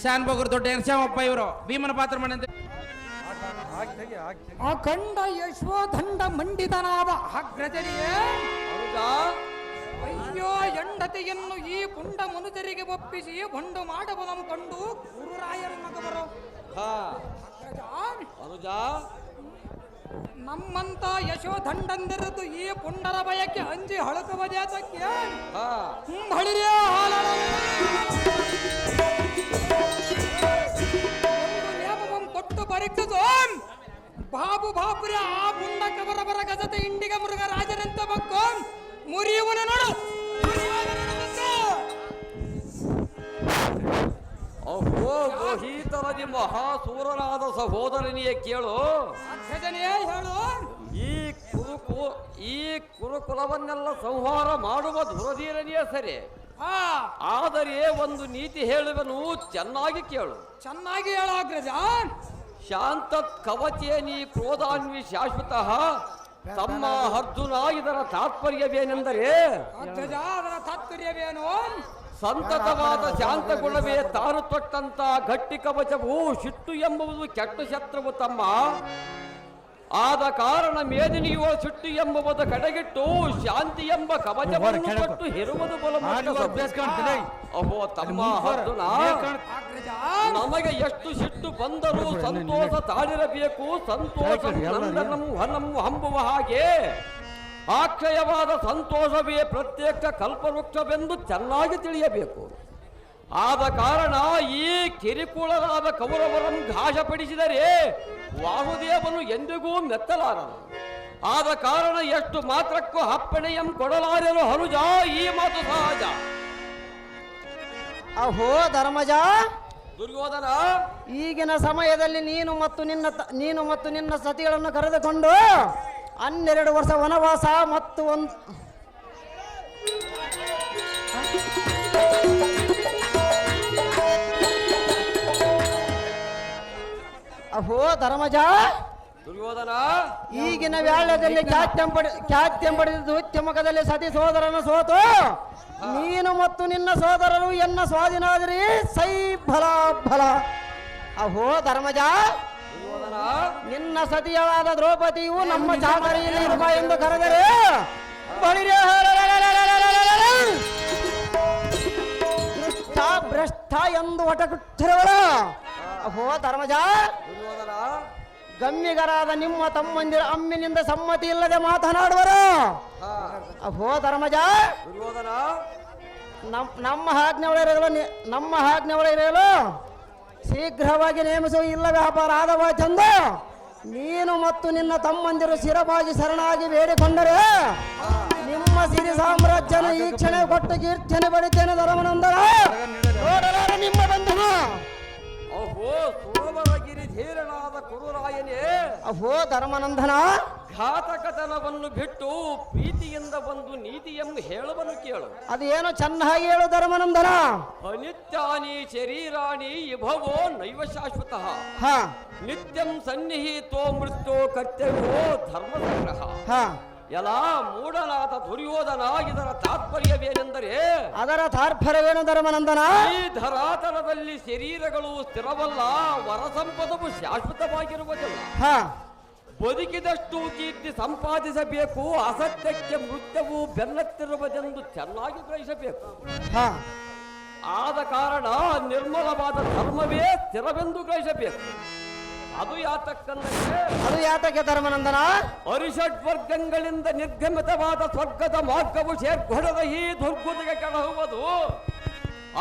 ಶಾನ್ ಬಗರ್ ದೊಡ್ಡ ಶ್ಯಾಮಪ್ಪ ಇವರು ಭೀಮನ ಪಾತ್ರ ಮಾಡಿದ ಅಖಂಡ ಯಶೋಧಂಡ ಮಂಡಿತನಾದ ಅಗ್ರಜರಿಯೇ ಅಯ್ಯೋ ಹೆಂಡತಿಯನ್ನು ಈ ಪುಂಡ ಮನುಜರಿಗೆ ಒಪ್ಪಿಸಿ ಬಂಡು ಮಾಡುವುದನ್ನು ಕಂಡು ಗುರುರಾಯರ ಮಗವರು ನಮ್ಮಂತ ಯಶೋಧಂಡಂದಿರದು ಈ ಪುಂಡರ ಭಯಕ್ಕೆ ಅಂಜಿ ಹಳಕುವ ಜಾತಕ್ಕೆ ಹಳಿರಿಯ ಕೊಟ್ಟು ಪರೀಕ್ಷಿಸು ಬಾಬು ಬಾಪುರ ಆ ಪುಂಡಕ ಬರಬರ ಗಜತೆ ಇಂಡಿಗ ಮೃಗ ರಾಜನಂತ ಬಕ್ಕು ಮುರಿಯುವನು ನೋಡು. ಅಹೋ ಗೋಹೀತರದಿ ಮಹಾಸೂರನಾದ ಸಹೋದರನಿಯೇ ಕೇಳು. ಹೇಳು ಈ ಕುರುಕುಲವನ್ನೆಲ್ಲ ಸಂಹಾರ ಮಾಡುವ ಧುರಧೀರನಿಯೇ ಸರಿ. ಆದರೆ ಒಂದು ನೀತಿ ಹೇಳುವನು, ಚೆನ್ನಾಗಿ ಕೇಳು. ಚೆನ್ನಾಗಿ ಹೇಳಾಗ್ರಜ. ಶಾಂತ ಕವಚೇನಿ ಕ್ರೋಧಾನ್ವಿ ಶಾಶ್ವತ ತಮ್ಮ ಅರ್ಜುನ. ಇದರ ತಾತ್ಪರ್ಯವೇನೆಂದರೆ ಅಗ್ರಜ ಅದರ ತಾತ್ಪರ್ಯವೇನು? ಸಂತತವಾದ ಶಾಂತ ಗುಣವೇ ತಾನು ತೊಟ್ಟಂತ ಗಟ್ಟಿ ಕವಚವು. ಸಿಟ್ಟು ಎಂಬುದು ಕೆಟ್ಟ ಶತ್ರುವು ತಮ್ಮ. ಆದ ಕಾರಣ ಮೇದಿನಿಯುವ ಸಿಟ್ಟು ಎಂಬುವುದು ಕಡೆಗಿಟ್ಟು ಶಾಂತಿ ಎಂಬ ಕವಚವನ್ನು ಕೊಟ್ಟು ಹೆರುವುದು ಅಹೋ ತಮ್ಮ ಅರ್ಜುನ, ನಮಗೆ ಎಷ್ಟು ಸಿಟ್ಟು ಬಂದರೂ ಸಂತೋಷ ತಾಳಿರಬೇಕು. ಸಂತೋಷ ನಂದನಂ ಹನಂ ಹಂಬುವ ಹಾಗೆ ಅಕ್ಷಯವಾದ ಸಂತೋಷವೇ ಪ್ರತ್ಯೇಕ ಕಲ್ಪವೃಕ್ಷವೆಂದು ಚೆನ್ನಾಗಿ ತಿಳಿಯಬೇಕು. ಆದ ಕಾರಣ ಈ ಕಿರಿಕುಳರಾದ ಕೌರವರನ್ನು ಘಾಷಪಡಿಸಿದರೆ ವಾಸುದೇವನು ಎಂದಿಗೂ ಮೆತ್ತಲಾರನು. ಆದ ಕಾರಣ ಎಷ್ಟು ಮಾತ್ರಕ್ಕೂ ಅಪ್ಪಣೆಯಂ ಕೊಡಲಾರೆನು ಹನುಜ. ಈ ಮಾತು ಸಹಜ. ಅಹೋ ಧರ್ಮಜ, ದುರ್ಯೋಧನ, ಈಗಿನ ಸಮಯದಲ್ಲಿ ನೀನು ಮತ್ತು ನಿನ್ನ ಸತಿಗಳನ್ನು ಕರೆದುಕೊಂಡು 12 ವರ್ಷ ವನವಾಸ ಮತ್ತು ಅಹೋ ಧರ್ಮಜ, ದುರ್ಯೋಧನ, ಈಗಿನ ವ್ಯಾಳ್ಯದಲ್ಲಿ ಖ್ಯಾತ್ಯಂ ಪಡೆದಿದ್ದು ಉತ್ತಮಕದಲ್ಲಿ ಸತಿ ಸೋದರನ ಸೋತು ನೀನು ಮತ್ತು ನಿನ್ನ ಸೋದರರು ಎನ್ನ ಸ್ವಾಧೀನಾದಿರಿ. ಸೈ ಫಲ ಫಲ. ಅಹೋ ಧರ್ಮಜ, ನಿನ್ನ ಸತಿಯಾದ ದ್ರೌಪದಿಯು ನಮ್ಮ ಚಾಕರಿಯಲ್ಲಿ ಇರುವ ಎಂದು ಕರೆದರೆ ಭ್ರಷ್ಟ ಎಂದು ಒಟಗುತ್ತಿರುವಳ. ಅಹೋ ಧರ್ಮಜ, ಗಮ್ಮಿಗರಾದ ನಿಮ್ಮ ತಮ್ಮಂದಿರ ಅಮ್ಮಿನಿಂದ ಸಮ್ಮತಿ ಇಲ್ಲದೆ ಮಾತನಾಡುವರು. ಅಹೋ ಧರ್ಮಜ, ನಮ್ಮ ಆಜ್ಞೆಗಳಿರಲು ಶೀಘ್ರವಾಗಿ ನೇಮಿಸುವ ಇಲ್ಲವೇ ಅಪರಾಧವ ಚಂದ. ನೀನು ಮತ್ತು ನಿನ್ನ ತಮ್ಮಂದಿರು ಶಿರವಾಗಿ ಶರಣಾಗಿ ಬೇಡಿಕೊಂಡರೆ ನಿಮ್ಮ ಸಿರಿ ಸಾಮ್ರಾಜ್ಯನ ಈ ಕ್ಷಣ ಕೊಟ್ಟು ಕೀರ್ತನೆ ಬಡಿತೇನೆ ಧರ್ಮನಂದನ. ನೋಡಲಾರ ನಿಮ್ಮ ಬಂಧನ. ಅಹೋ ಸೋಮರಗಿರಿ ಧೀರನಾದ ಕುರುರಾಯನೇ, ಅಹೋ ಧರ್ಮನಂದನ, ಘಾತಕತನವನ್ನು ಬಿಟ್ಟು ಪ್ರೀತಿಯಿಂದ ಬಂದು ನೀತಿಯನ್ನು ಹೇಳುವನು ಕೇಳು. ಅದು ಏನು ಚೆನ್ನಾಗಿ ಹೇಳು ಧರ್ಮನಂದನ. ಅನಿತ್ಯಾನಿ ಶರೀರಾಣಿ ವಿಭವೋ ನೈವ ಶಾಶ್ವತ. ನಿತ್ಯಂ ಸನ್ನಿಹಿತೋ ಮೃತ್ಯೋ ಕರ್ತವ್ಯೋ ಧರ್ಮ ಸಂಗ್ರಹ. ಎಲ್ಲ ಮೂಢನಾದ ದುರ್ಯೋಧನ, ಇದರ ತಾತ್ಪರ್ಯವೇನೆಂದರೆ ಅದರ ತಾತ್ಪರ್ಯವೇನು ಧರ್ಮನಂದನ? ಈ ಧರಾತಲದಲ್ಲಿ ಶರೀರಗಳು ಸ್ಥಿರವಲ್ಲ, ವರ ಸಂಪದವು ಶಾಶ್ವತವಾಗಿರುವುದಿಲ್ಲ. ಬದುಕಿದಷ್ಟು ಕೀರ್ತಿ ಸಂಪಾದಿಸಬೇಕು, ಅಸತ್ಯಕ್ಕೆ ಮೃತ್ಯವು ಬೆನ್ನತ್ತಿರುವುದೆಂದು ಚೆನ್ನಾಗಿ ಗ್ರಹಿಸಬೇಕು. ಹಾ ಆದ ಕಾರಣ ನಿರ್ಮಲವಾದ ಧರ್ಮವೇ ಸ್ಥಿರವೆಂದು ಗ್ರಹಿಸಬೇಕು. ಅದು ಯಾತಕ್ಕೆ ಧರ್ಮನಂದನ? ಅರಿಷಡ್ ವರ್ಗಗಳಿಂದ ನಿರ್ಗಮಿತವಾದ ಸ್ವರ್ಗದ ಮಾರ್ಗವು ಶೇರ್ಘೊಡದ ಈ ದುರ್ಗುತಿಗೆ ಕೆಳಹುವುದು.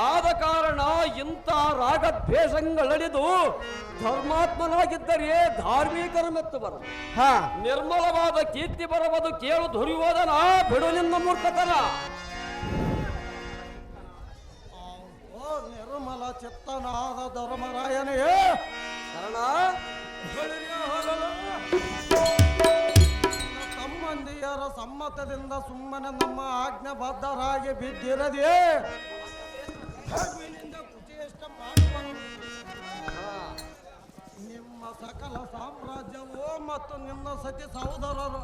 ಆದ ಕಾರಣ ಇಂಥ ರಾಗದ್ವೇಷಗಳಳಿದು ಧರ್ಮಾತ್ಮನಾಗಿದ್ದರೆ ಧಾರ್ಮಿಕರು ಮೆತ್ತು ಬರದು. ನಿರ್ಮಲವಾದ ಕೀರ್ತಿ ಬರುವುದು. ಕೇಳು ದುರ್ಯೋಧನ, ಬಿಡು ನಿನ್ನ ಮೂರ್ಖತನ. ನಿರ್ಮಲ ಚಿತ್ತನಾದ ಧರ್ಮರಾಯನೇ ಕಾರಣ ಸಂಬಂಧಿಯರ ಸಮ್ಮತದಿಂದ ಸುಮ್ಮನೆ ನಮ್ಮ ಆಜ್ಞಾಬದ್ಧರಾಗಿ ಬಿದ್ದಿರದೆ ನಿಮ್ಮ ಸಕಲ ಸಾಮ್ರಾಜ್ಯವು ಮತ್ತು ನಿಮ್ಮ ಸತಿ ಸಹೋದರರು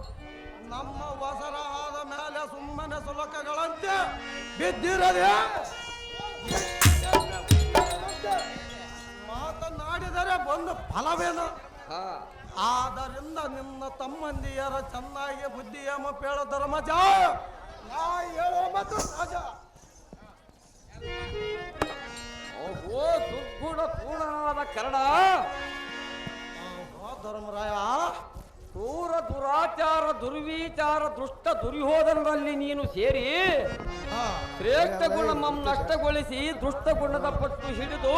ನಮ್ಮ ವಸರಾದ ಮೇಲೆ ಸುಮ್ಮನೆ ಸುಲಕಗಳಂತೆ ಬಿದ್ದಿರದೆ ಮಾತನಾಡಿದರೆ ಬಂದು ಫಲವೇನು? ಆದ್ದರಿಂದ ನಿನ್ನ ತಮ್ಮಂದಿಯರ ಚೆನ್ನಾಗಿ ಬುದ್ಧಿಯಮ ಪೇಳ ಧರ್ಮಜ ನಾ ಹೇಳೋ ಮತ್ತು ರಾಜ. ಓಹೋ, ದುರ್ಗುಣ ಪೂರ್ಣನಾದ ಕರ್ಣ. ಧರ್ಮರಾಯ, ಕ್ರೂರ ದುರಾಚಾರ ದುರ್ವಿಚಾರ ದುಷ್ಟ ದುರ್ಯೋಧನರಲ್ಲಿ ನೀನು ಸೇರಿ ಶ್ರೇಷ್ಠ ಗುಣಮಂ ನಷ್ಟಗೊಳಿಸಿ ದುಷ್ಟ ಗುಣದ ಪಟ್ಟು ಹಿಡಿದು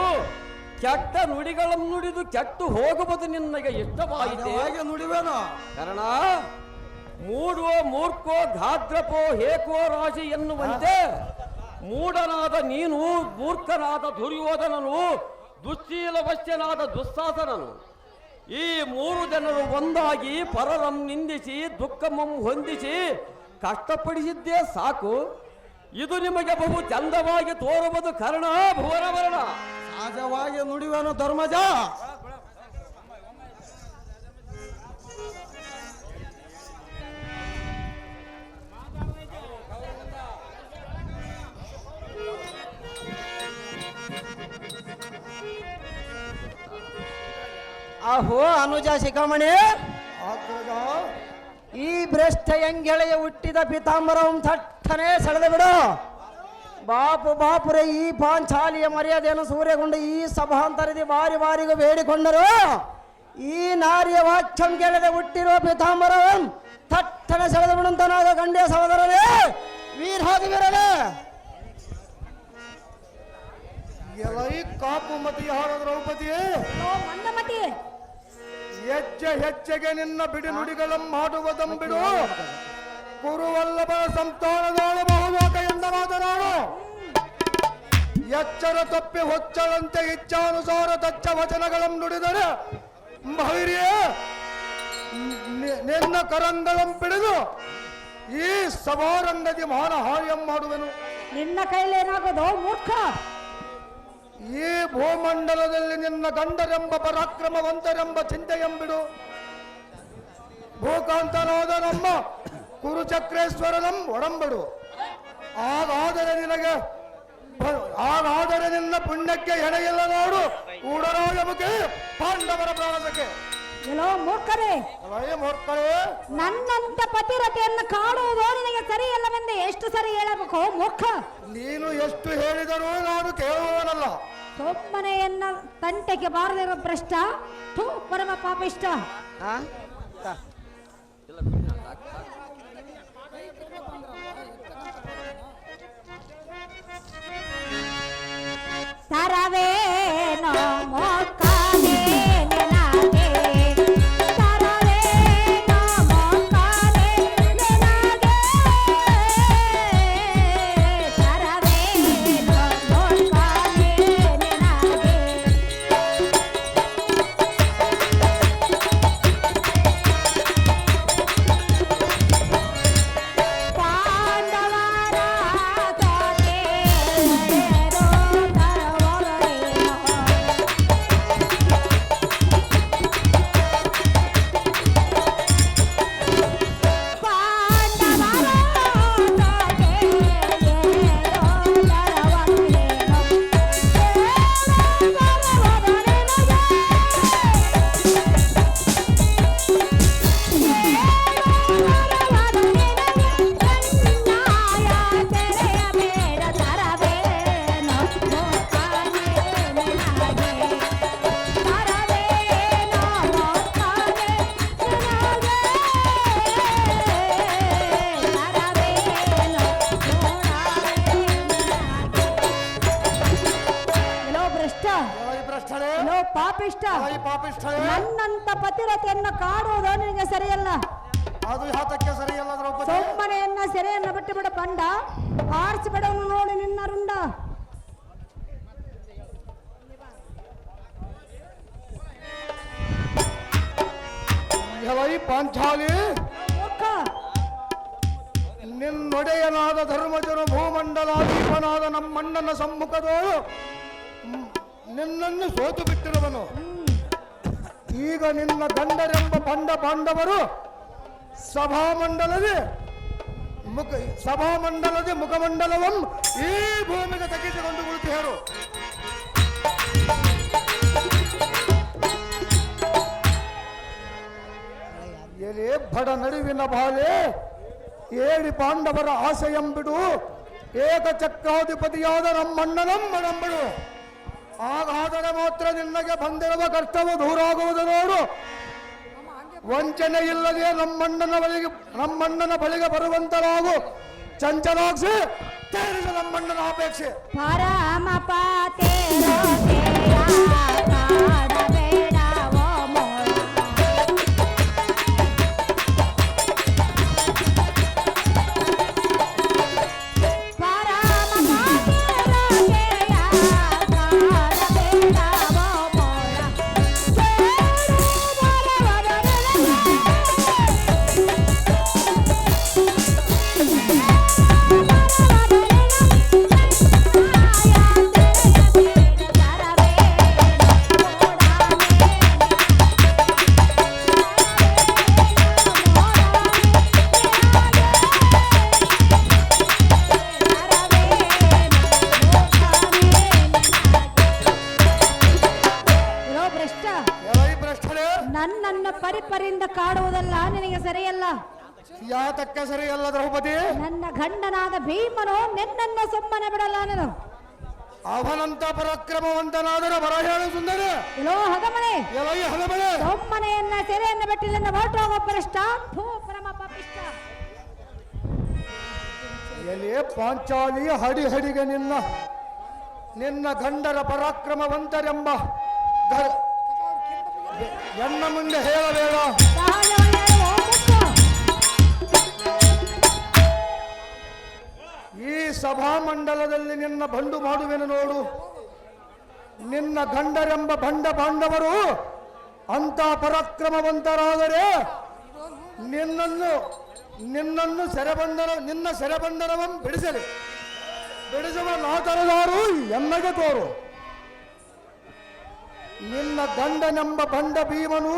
ಕೆಟ್ಟ ನುಡಿಗಳನ್ನು ನುಡಿದು ಕೆಟ್ಟು ಹೋಗುವುದು ನಿನಗೆ ಇಷ್ಟವಾಯಿತೆ ನುಡಿವೇನು? ಕಾರಣ ಮೂಡುವ ಮೂರ್ಖೋ ಘಾದ್ರಪೋ ಹೇಕೋ ರಾಶಿ ಎನ್ನುವಂತೆ ಮೂಢನಾದ ನೀನು, ಮೂರ್ಖನಾದ ದುರ್ಯೋಧನನು, ದುಶ್ಶೀಲವಶ್ಯನಾದ ದುಸ್ಸಾಸನನು, ಈ ಮೂರು ಜನರು ಒಂದಾಗಿ ಪರರಂ ನಿಂದಿಸಿ ದುಃಖಮಂ ಹೊಂದಿಸಿ ಕಷ್ಟಪಡಿಸಿದ್ದೇ ಸಾಕು. ಇದು ನಿಮಗೆ ಬಹು ಚಂದವಾಗಿ ತೋರುವುದು ಕರ್ಣ ಭುವನವರ್ಣ. ಸಹಜವಾಗಿ ನುಡಿವೇನು ಧರ್ಮಜ? ಅಹೋ ಅನುಜ ಶಿಖಾಮಣಿ, ಈ ಭ್ರಷ್ಟ ಎಂಗೆಳೆಯ ಹುಟ್ಟಿದ ಪಿತಾಂಬರಂ ಥಟ್ಟನೆ ಸೆಳೆದು ಬಿಡು. ಬಾಪುರೇ, ಈ ಪಾಂಚಾಲಿಯ ಮರ್ಯಾದೆಯನ್ನು ಸೂರ್ಯಗೊಂಡು ಈ ಸಭಾಂತರದಿ ಬಾರಿ ಬಾರಿಗೂ ಬೇಡಿಕೊಂಡರು. ಈ ನಾರಿಯ ವಾಕ್ಯಂ ಕೇಳದೆ ಹುಟ್ಟಿರುವ ಪಿತಾಂಬರಂ ಥಟ್ಟನೆ ಸೆಳೆದು ಬಿಡುವಂತನಾದ ಗಂಡ್ಯ ಸಹೋದರನೇ, ವೀರಾದಿವೀರನೇ. ಎಲೈ ಕಾಪು ಮತಿಯಾದ ದ್ರೌಪದಿಯೇ, ಹೆಜ್ಜೆ ಹೆಜ್ಜೆಗೆ ನಿನ್ನ ಬಿಡಿ ನುಡಿಗಳಂ ಮಾಡುವುದಂಬಿಡು. ಕುರುವಲ್ಲಭನ ಸಂತಾನದಾಳ ಬಹುಲೋಕ ಎಂದ ಮಾತನಾಡು. ಎಚ್ಚರ ತಪ್ಪಿ ಹೊಚ್ಚಳಂತೆ ಇಚ್ಛಾನುಸಾರ ತಚ್ಚ ವಚನಗಳಂ ನುಡಿದರೆ ಭೈರಿಯೇ ನಿನ್ನ ಕರಂಗಳಂ ಪಿಡಿದು ಈ ಸಭಾರಂಗದಿ ಮಾನಹಾರ್ಯಂ ಮಾಡುವೆನು. ನಿನ್ನ ಕೈಲೇನಾಗೋದು ಮೂರ್ಖ? ಈ ಭೂಮಂಡಲದಲ್ಲಿ ನಿನ್ನ ಗಂಡರೆಂಬ ಪರಾಕ್ರಮವಂತರೆಂಬ ಚಿಂತೆಯಂಬಿಡು. ಭೂಕಾಂತನಾದ ನಮ್ಮ ಕುರುಚಕ್ರೇಶ್ವರನಂ ಒಡಂಬಡು. ಹಾಗಾದರೆ ನಿನ್ನ ಪುಣ್ಯಕ್ಕೆ ಎಣೆಯಿಲ್ಲ ನೋಡು. ಕೂಡರಾಯ ಮುಖಿ ಪಾಂಡವರ ಪ್ರಾಣಕ್ಕೆ. ಎಲ್ಲೋ ಮೂರ್ಖರೇ, ಮೂರ್ಖರೇ, ನನ್ನಂತ ಪತಿರತೆಯನ್ನು ಕಾಣುವುದು ನಿನಗೆ ಸರಿಯಲ್ಲವೆಂದು ಎಷ್ಟು ಸರಿ ಹೇಳಬೇಕು ಮೂರ್ಖ? ನೀನು ಎಷ್ಟು ಹೇಳಿದರೂ ನಾನು ಕೇಳುವವನಲ್ಲ. ಸೊಮ್ಮನೆಯನ್ನ ತಂಟೆಗೆ ಬಾರದಿರೋ ಭ್ರಷ್ಟ, ಪರಮ ಪಾಪಿಷ್ಟ. ತರವೇನೋ ಮೋಕಾನೆ ನಿನಗೆ, ತರವೇನೋ ಮೋಕಾನೆ ನಿನಗೆ, ತರವೇನೋ ಮೋಕಾನೆ ನಿನಗೆ. ಪಾಪಿಷ್ಟ, ಎಲೈ ಪಾಪಿಷ್ಠಳೇ, ನನ್ನಂತ ಪತಿರತೆಯನ್ನ ಕಾಡುವುದು ನಿನಗೆ ಸರಿಯಲ್ಲ. ಅದು ಯಾತಕ್ಕೆ ಸರಿಯಲ್ಲ ದ್ರೌಪದಿ? ಸೊಮ್ಮನೆಯನ್ನ ಸೆರೆಯನ್ನ ಬಿಟ್ಟು ಬಿಡ ಬಂಡ, ಆರ್ಸಿ ಬಿಡವನು ನೋಡಿ ನಿನ್ನ ರುಂಡ. ಎಲೈ ಪಾಂಚಾಲಿ, ಮೂರ್ಖ, ನಿನ್ನೊಡೆಯನಾದ ಧರ್ಮಜನು ಭೂಮಂಡಲಾಧೀಪನಾದ ನಮ್ಮಣ್ಣನ ಸಮ್ಮುಖದೋಳು ನಿನ್ನನ್ನು ಸೋತು ಬಿಟ್ಟಿರುವನು. ಈಗ ನಿನ್ನ ಗಂಡರೆಂಬ ಬಂಡ ಪಾಂಡವರು ಸಭಾಮಂಡಲದೆ ಮುಖಮಂಡಲವಂ ಈ ಭೂಮಿಗೆ ತೆಗೆದುಕೊಂಡು ಕುಳಿತು ಎಲೆ ಬಡ ನಡುವಿನ ಬಾಲೆ ಏಳಿ ಪಾಂಡವರ ಆಸೆಯಂಬಿಡು ಏಕಚಕ್ರಾಧಿಪತಿಯಾದ ನಮ್ಮಣ್ಣನಮ್ಮನಂಬಡು. ಹಾಗಾದರೆ ಮಾತ್ರ ನಿನ್ನಗೆ ಬಂದಿರುವ ಕಷ್ಟವು ದೂರಾಗುವುದು ನೋಡು. ವಂಚನೆ ಇಲ್ಲದೆ ನಮ್ಮಣ್ಣನ ಬಳಿಗೆ ಬರುವಂತರಾಗು. ಚಂಚಲಾಕ್ಷಿ ತೇರಿಸ ನಮ್ಮಣ್ಣನ ಅಪೇಕ್ಷೆ. ಪರಮ ಪಾತೇರೋ ತೇರಾ ಕಾಡಬೇಡವೋ ಮೋಡ. ಪರಮ ಪಾತೇರೋ ತೇರಾ ಕಾಡಬೇಡವೋ ಮೋಡ. ನನ್ನನ್ನು ಪರಿಪರಿಂದ ಕಾಡುವುದಲ್ಲ ನಿನಗೆ ಸರಿಯಲ್ಲ. ಯಾತಕ್ಕೆ ಸರಿಯಲ್ಲ ದ್ರೌಪದಿ? ನನ್ನ ಗಂಡನಾದ ಭೀಮನು ನಿನ್ನನ್ನು ಸುಮ್ಮನೆ ಬಿಡಲ್ಲ ನಾನು. ಅವನಂತ ಪರಾಕ್ರಮವಂತನಾದರೆ ಬರ ಹೇಳು ಸುಂದರ. ಎಲ್ಲೋ ಹಗಮಣೆ, ಎಲೈ ಹಲಮಳೆ, ಸೊಮ್ಮನೆಯನ್ನ ಸೆರೆಯನ್ನು ಬಿಟ್ಟಿಲ್ಲಿಂದ ಹೊರಟು ಹೋಗೋ ಪರಿಷ್ಟ ಪರಮ ಪಾಪಿಷ್ಟ. ಎಲೆ ಪಾಂಚಾಲಿ, ಹಡಿಗೆ ನಿನ್ನ ಗಂಡರ ಪರಾಕ್ರಮವಂತರೆಂಬ ಎನ್ನ ಮುಂದೆ ಹೇಳಬೇಡ. ಈ ಸಭಾಮಂಡಲದಲ್ಲಿ ನಿನ್ನ ಬಂಡು ಮಾಡುವೆನು ನೋಡು. ನಿನ್ನ ಗಂಡರೆಂಬ ಬಂಡ ಪಾಂಡವರು ಅಂತ ಪರಾಕ್ರಮವಂತರಾದರೆ ನಿನ್ನ ಸೆರೆಬಂಧನವನ್ನು ಬಿಡಿಸುವ ನಾತರದಾರು ಎನ್ನಗೆ ತೋರು. ನಿನ್ನ ಗಂಡನೆಂಬ ಬಂಡ ಭೀಮನು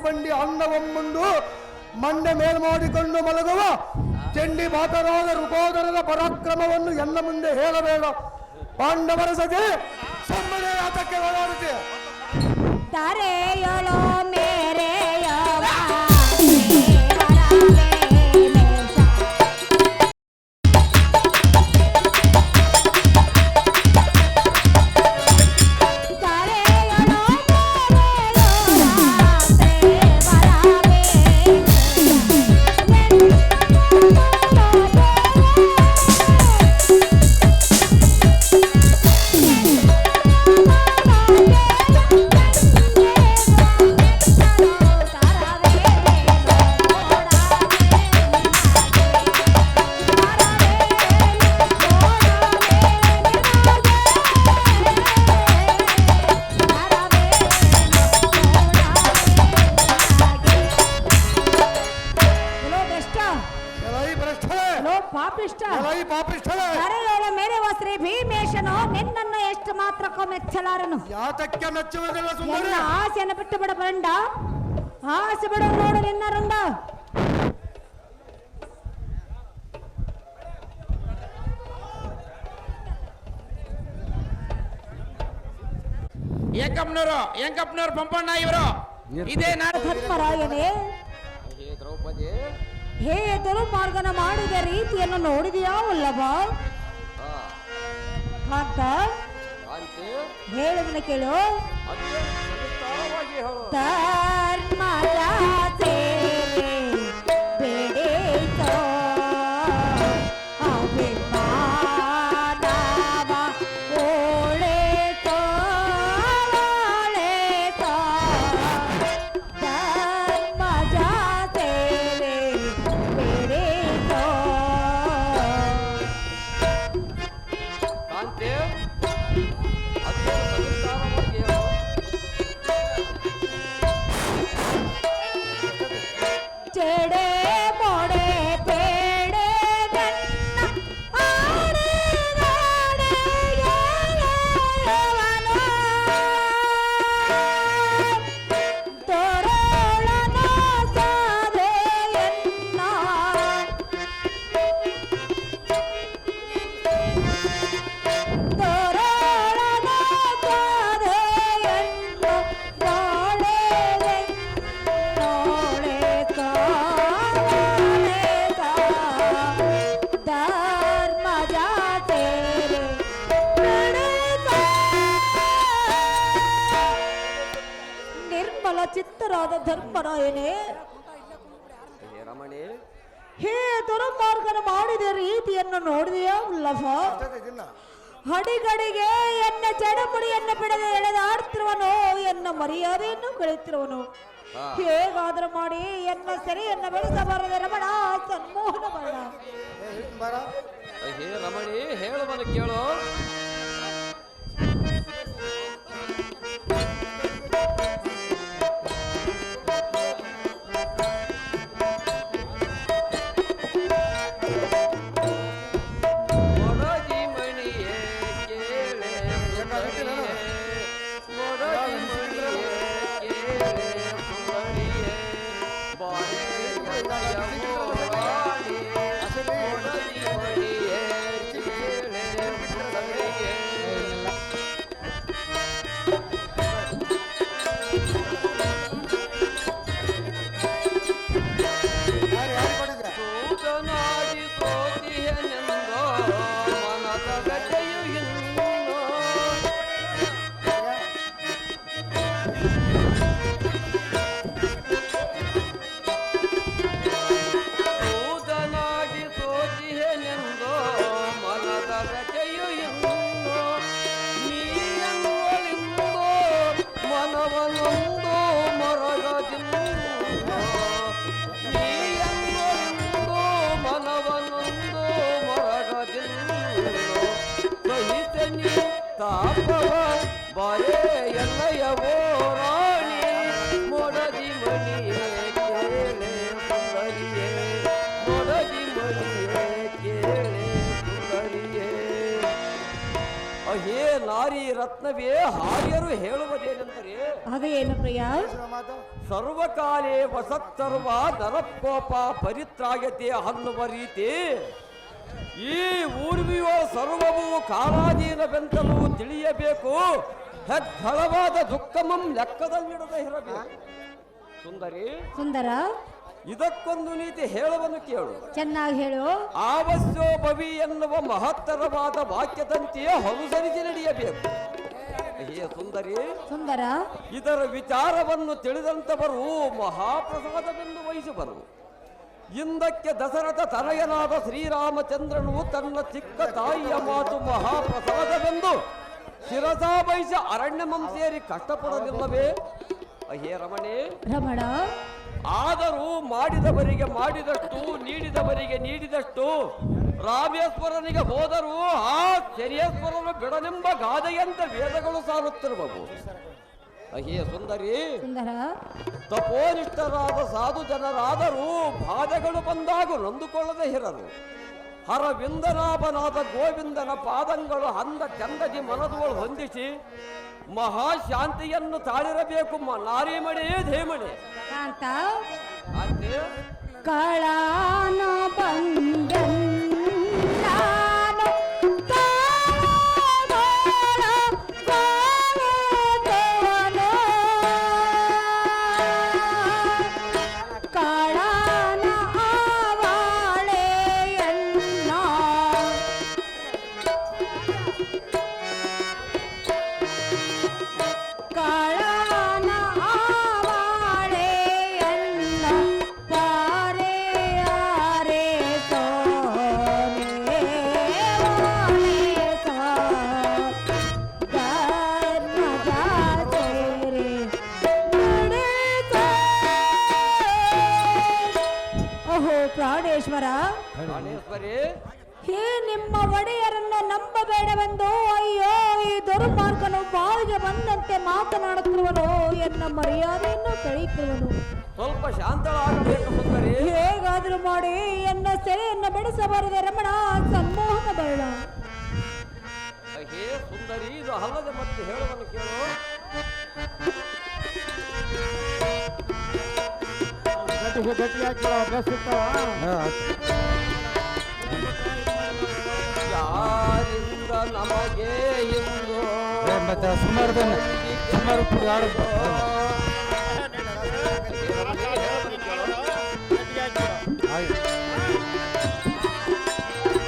ಬಂಡಿ ಅನ್ನವಮ್ಮುಂಡು ಮಂಡೆ ಮೇಲ್ಮಾಡಿಕೊಂಡು ಮಲಗುವ ಚೆಂಡಿ ಮಾತನಾದ ಋಗೋದರದ ಪರಾಕ್ರಮವನ್ನು ಎಲ್ಲ ಮುಂದೆ ಹೇಳಬೇಡ. ಪಾಂಡವರ ಸಜೆ ಸಮ್ಮನೆ ಆತಕ್ಕೆ ಓಡಾಡುತ್ತೆ. ತಾರೆಯೊಳೋ ಮೇರೆಯವ ನಿನ್ನನ್ನು ಎಷ್ಟು ಮಾತ್ರಕ್ಕೂ ಮೆಚ್ಚಲಾರನು. ಯಾತಕ್ಕೆ ಮೆಚ್ಚುವುದಿಲ್ಲ ಸುಂದರಿ? ನನ್ನ ಆಸೆಯನ್ನು ಬಿಟ್ಟು ಬಿಡ ಬಂಡ, ಆಸೆ ಬಿಡು ನೋಡು ನಿನ್ನ ರುಂಡ. ಎಂಕಪ್ಪನವರು ಪಂಪಣ್ಣ ಇವರು ಇದೇ ಧರ್ಮರಾಯನೇ, ದ್ರೌಪದಿ, ಹೇ ದುರ್ಮಾರ್ಗನ ಮಾಡಿದ ರೀತಿಯನ್ನು ನೋಡಿದೆಯಾ ವಲ್ಲಭ? ಕಾಂತ, ಹೇಳಿದನ ಕೇಳು. ಧರ್ಮರಾಜೇ ಬೇಡಿತೋ ಅಭಿಮಾನವ ಓಳೆತೋ ಓಳೆತೋ ಚಿತ್ತರಾದ ಧರ್ಮರಾಯನೇ, ಹೇ ರಮಣಿ, ಹೇ ದುರ್ಮಾರ್ಗನ ಮಾಡಿದ ರೀತಿಯನ್ನು ನೋಡಿದೆಯಾ ಉಲ್ಲಭ? ಅಡಿಗಡಿಗೆ ಎನ್ನ ಚಡಪುಡಿಯನ್ನು ಬಿಡದೆ ಎಳೆದಾಡ್ತಿರುವನು, ಎನ್ನ ಮರ್ಯಾದೆಯನ್ನು ಕಳೆಯುತ್ತಿರುವನು. ಹೇಗಾದ್ರೂ ಮಾಡಿ ಎನ್ನ ಸೆರೆಯನ್ನ ಬೆಳೆಸಬಾರದೆ ರಮಣ, ಸನ್ಮೋಹನ ಬೇಡ. ಹೇ ರಮಣಿ, ಹೇಳುವನು ಕೇಳು. ಬಾರೆ ಎಲ್ಲಯವೋ ರಾಣಿ, ಮೊಡದಿ ಮಣಿಯೇ ಕೇಳೆ ಸುಂದರಿಯೇ, ಮೊಡದಿ ಮಣಿಯೇ ಕೇಳೆ ಸುಂದರಿಯೇ. ಅಹೇ ನಾರಿ ರತ್ನವೇ, ಹಾರ್ಯರು ಹೇಳುವುದೇನೆಂದರೆ ಅದೇನು ಪ್ರಿಯ? ಸರ್ವಕಾಲೇ ವಸತ್ತರ್ವ ನರಕೋಪ ಪರಿತ್ರಾಯತೆ ಅನ್ನುವ ರೀತಿ ಈ ಊರ್ವಿಯೋ ಸರ್ವವು ಕಾಲಾಧೀನವೆಂತಲೂ ತಿಳಿಯಬೇಕು. ಹೆಗ್ಗಳವಾದ ದುಃಖಮಂ ಲೆಕ್ಕದಲ್ಲಿಡದೆ ಇರಬೇಕು. ಸುಂದರಿ, ಸುಂದರ, ಇದಕ್ಕೊಂದು ನೀತಿ ಹೇಳುವನ್ನು ಕೇಳು. ಚೆನ್ನಾಗಿ ಹೇಳು. ಆವಶ್ಯೋ ಭವಿ ಎನ್ನುವ ಮಹತ್ತರವಾದ ವಾಕ್ಯದಂತೆಯೇ ಹೊಲಸರಿಸಿ ನಡೆಯಬೇಕು. ಹೇ ಸುಂದರಿ, ಸುಂದರ, ಇದರ ವಿಚಾರವನ್ನು ತಿಳಿದಂತವರು ಮಹಾಪ್ರಸಾದವೆಂದು ವಹಿಸುವರು. ಇಂದಕ್ಕೆ ದಶರಥ ತನಯನಾದ ಶ್ರೀರಾಮಚಂದ್ರನು ತನ್ನ ಚಿಕ್ಕ ತಾಯಿಯ ಮಾತು ಮಹಾಪ್ರಸಾದವೆಂದು ಶಿರಸಾಬೈಸ ಅರಣ್ಯಮಂ ಸೇರಿ ಕಷ್ಟಪಡೋದಿಲ್ಲವೇ? ಹೇ ರಮಣಿ, ರಮಣ, ಆದರೂ ಮಾಡಿದವರಿಗೆ ಮಾಡಿದಷ್ಟು, ನೀಡಿದವರಿಗೆ ನೀಡಿದಷ್ಟು, ರಾಮೇಶ್ವರನಿಗೆ ಹೋದರೂ ಆ ಶನೇಶ್ವರನು ಬಿಡನೆಂಬ ಗಾದೆಯಂತೆ ವೇದಗಳು ಸಾರುತ್ತಿರುವವು. ಹೇ ಸುಂದರಿ, ಸುಂದರ, ತಪೋನಿಷ್ಠರಾದ ಸಾಧು ಜನರಾದರೂ ಬಾಧೆಗಳು ಬಂದಾಗ ನೊಂದುಕೊಳ್ಳದೆ ಇರರು. ಹರವಿಂದನಾಭನಾದ ಗೋವಿಂದನ ಪಾದಂಗಳು ಅಂದ ಚಂದದಿ ಮನದುಗಳು ಹೊಂದಿಸಿ ಮಹಾಶಾಂತಿಯನ್ನು ತಾಳಿರಬೇಕು. ನಾರಿಮಣಿ ಧೇಮಣಿ ಕಾಂತ ಅಂತೆ ಕಳಾನ ಬಂದನ್ ಪ್ರಾಣೇಶ್ವರ, ಹೇ ನಿಮ್ಮ ಒಡೆಯರನ್ನು ನಂಬಬೇಡವೆಂದು ಅಯ್ಯೋ ಈ ದುರ್ಮಾರ್ಗನು ಬಾವಿಗೆ ಬಂದಂತೆ ಮಾತನಾಡುತ್ತಿರುವನು, ಎನ್ನ ಮರ್ಯಾದೆಯನ್ನು ಕಳೆಯುತ್ತಿರುವನು. ಸ್ವಲ್ಪ ಶಾಂತಳಾಗಬೇಕು ಸುಂದರಿ. ಹೇಗಾದ್ರೂ ಮಾಡಿ ಎನ್ನ ಸೆರೆಯನ್ನು ಬೆಳೆಸಬಾರದೆ ರಮಣ, ಸನ್ಮೋಹನ ಬೇಡ. ಹೇ ಸುಂದರಿ, ಇದು ಅಲ್ಲದೆ ಮತ್ತೆ ಹೇಳುವನ್ನು ಕೇಳು. ಯಾರಿಂದ ನಮಗೆ ಇಂದು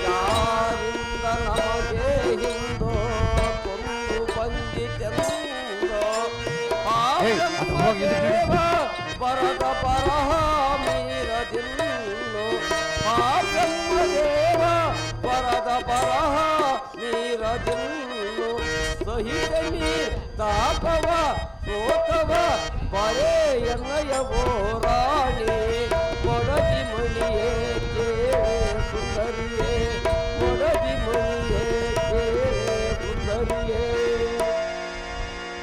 ಯಾರಿಂದ ನಮಗೆ ಹಿಂದು ಕೊಂಡು ಬಂದಿತೆಂದು ದೇವ ಬರದ ಬರಹ ಮೀರದಿನ್ನು ಆ ಬ್ರಹ್ಮದೇವ ಬರದ ಬರಹ ಮೀರದಿನ್ನು ಸಹಿತ ನೀ ತಾಪವ ಸೋತವ ಬರೇ ಎನ್ನಯವೋ ರಾಣಿ ಕೊಡದಿ ಮಣಿಯೇ ಕೇಳೆ ಸುಂದರಿಯೇ ಕೊಡದಿ ಮಣಿಯೇ ಕೇಳೆ ಸುಂದರಿಯೇ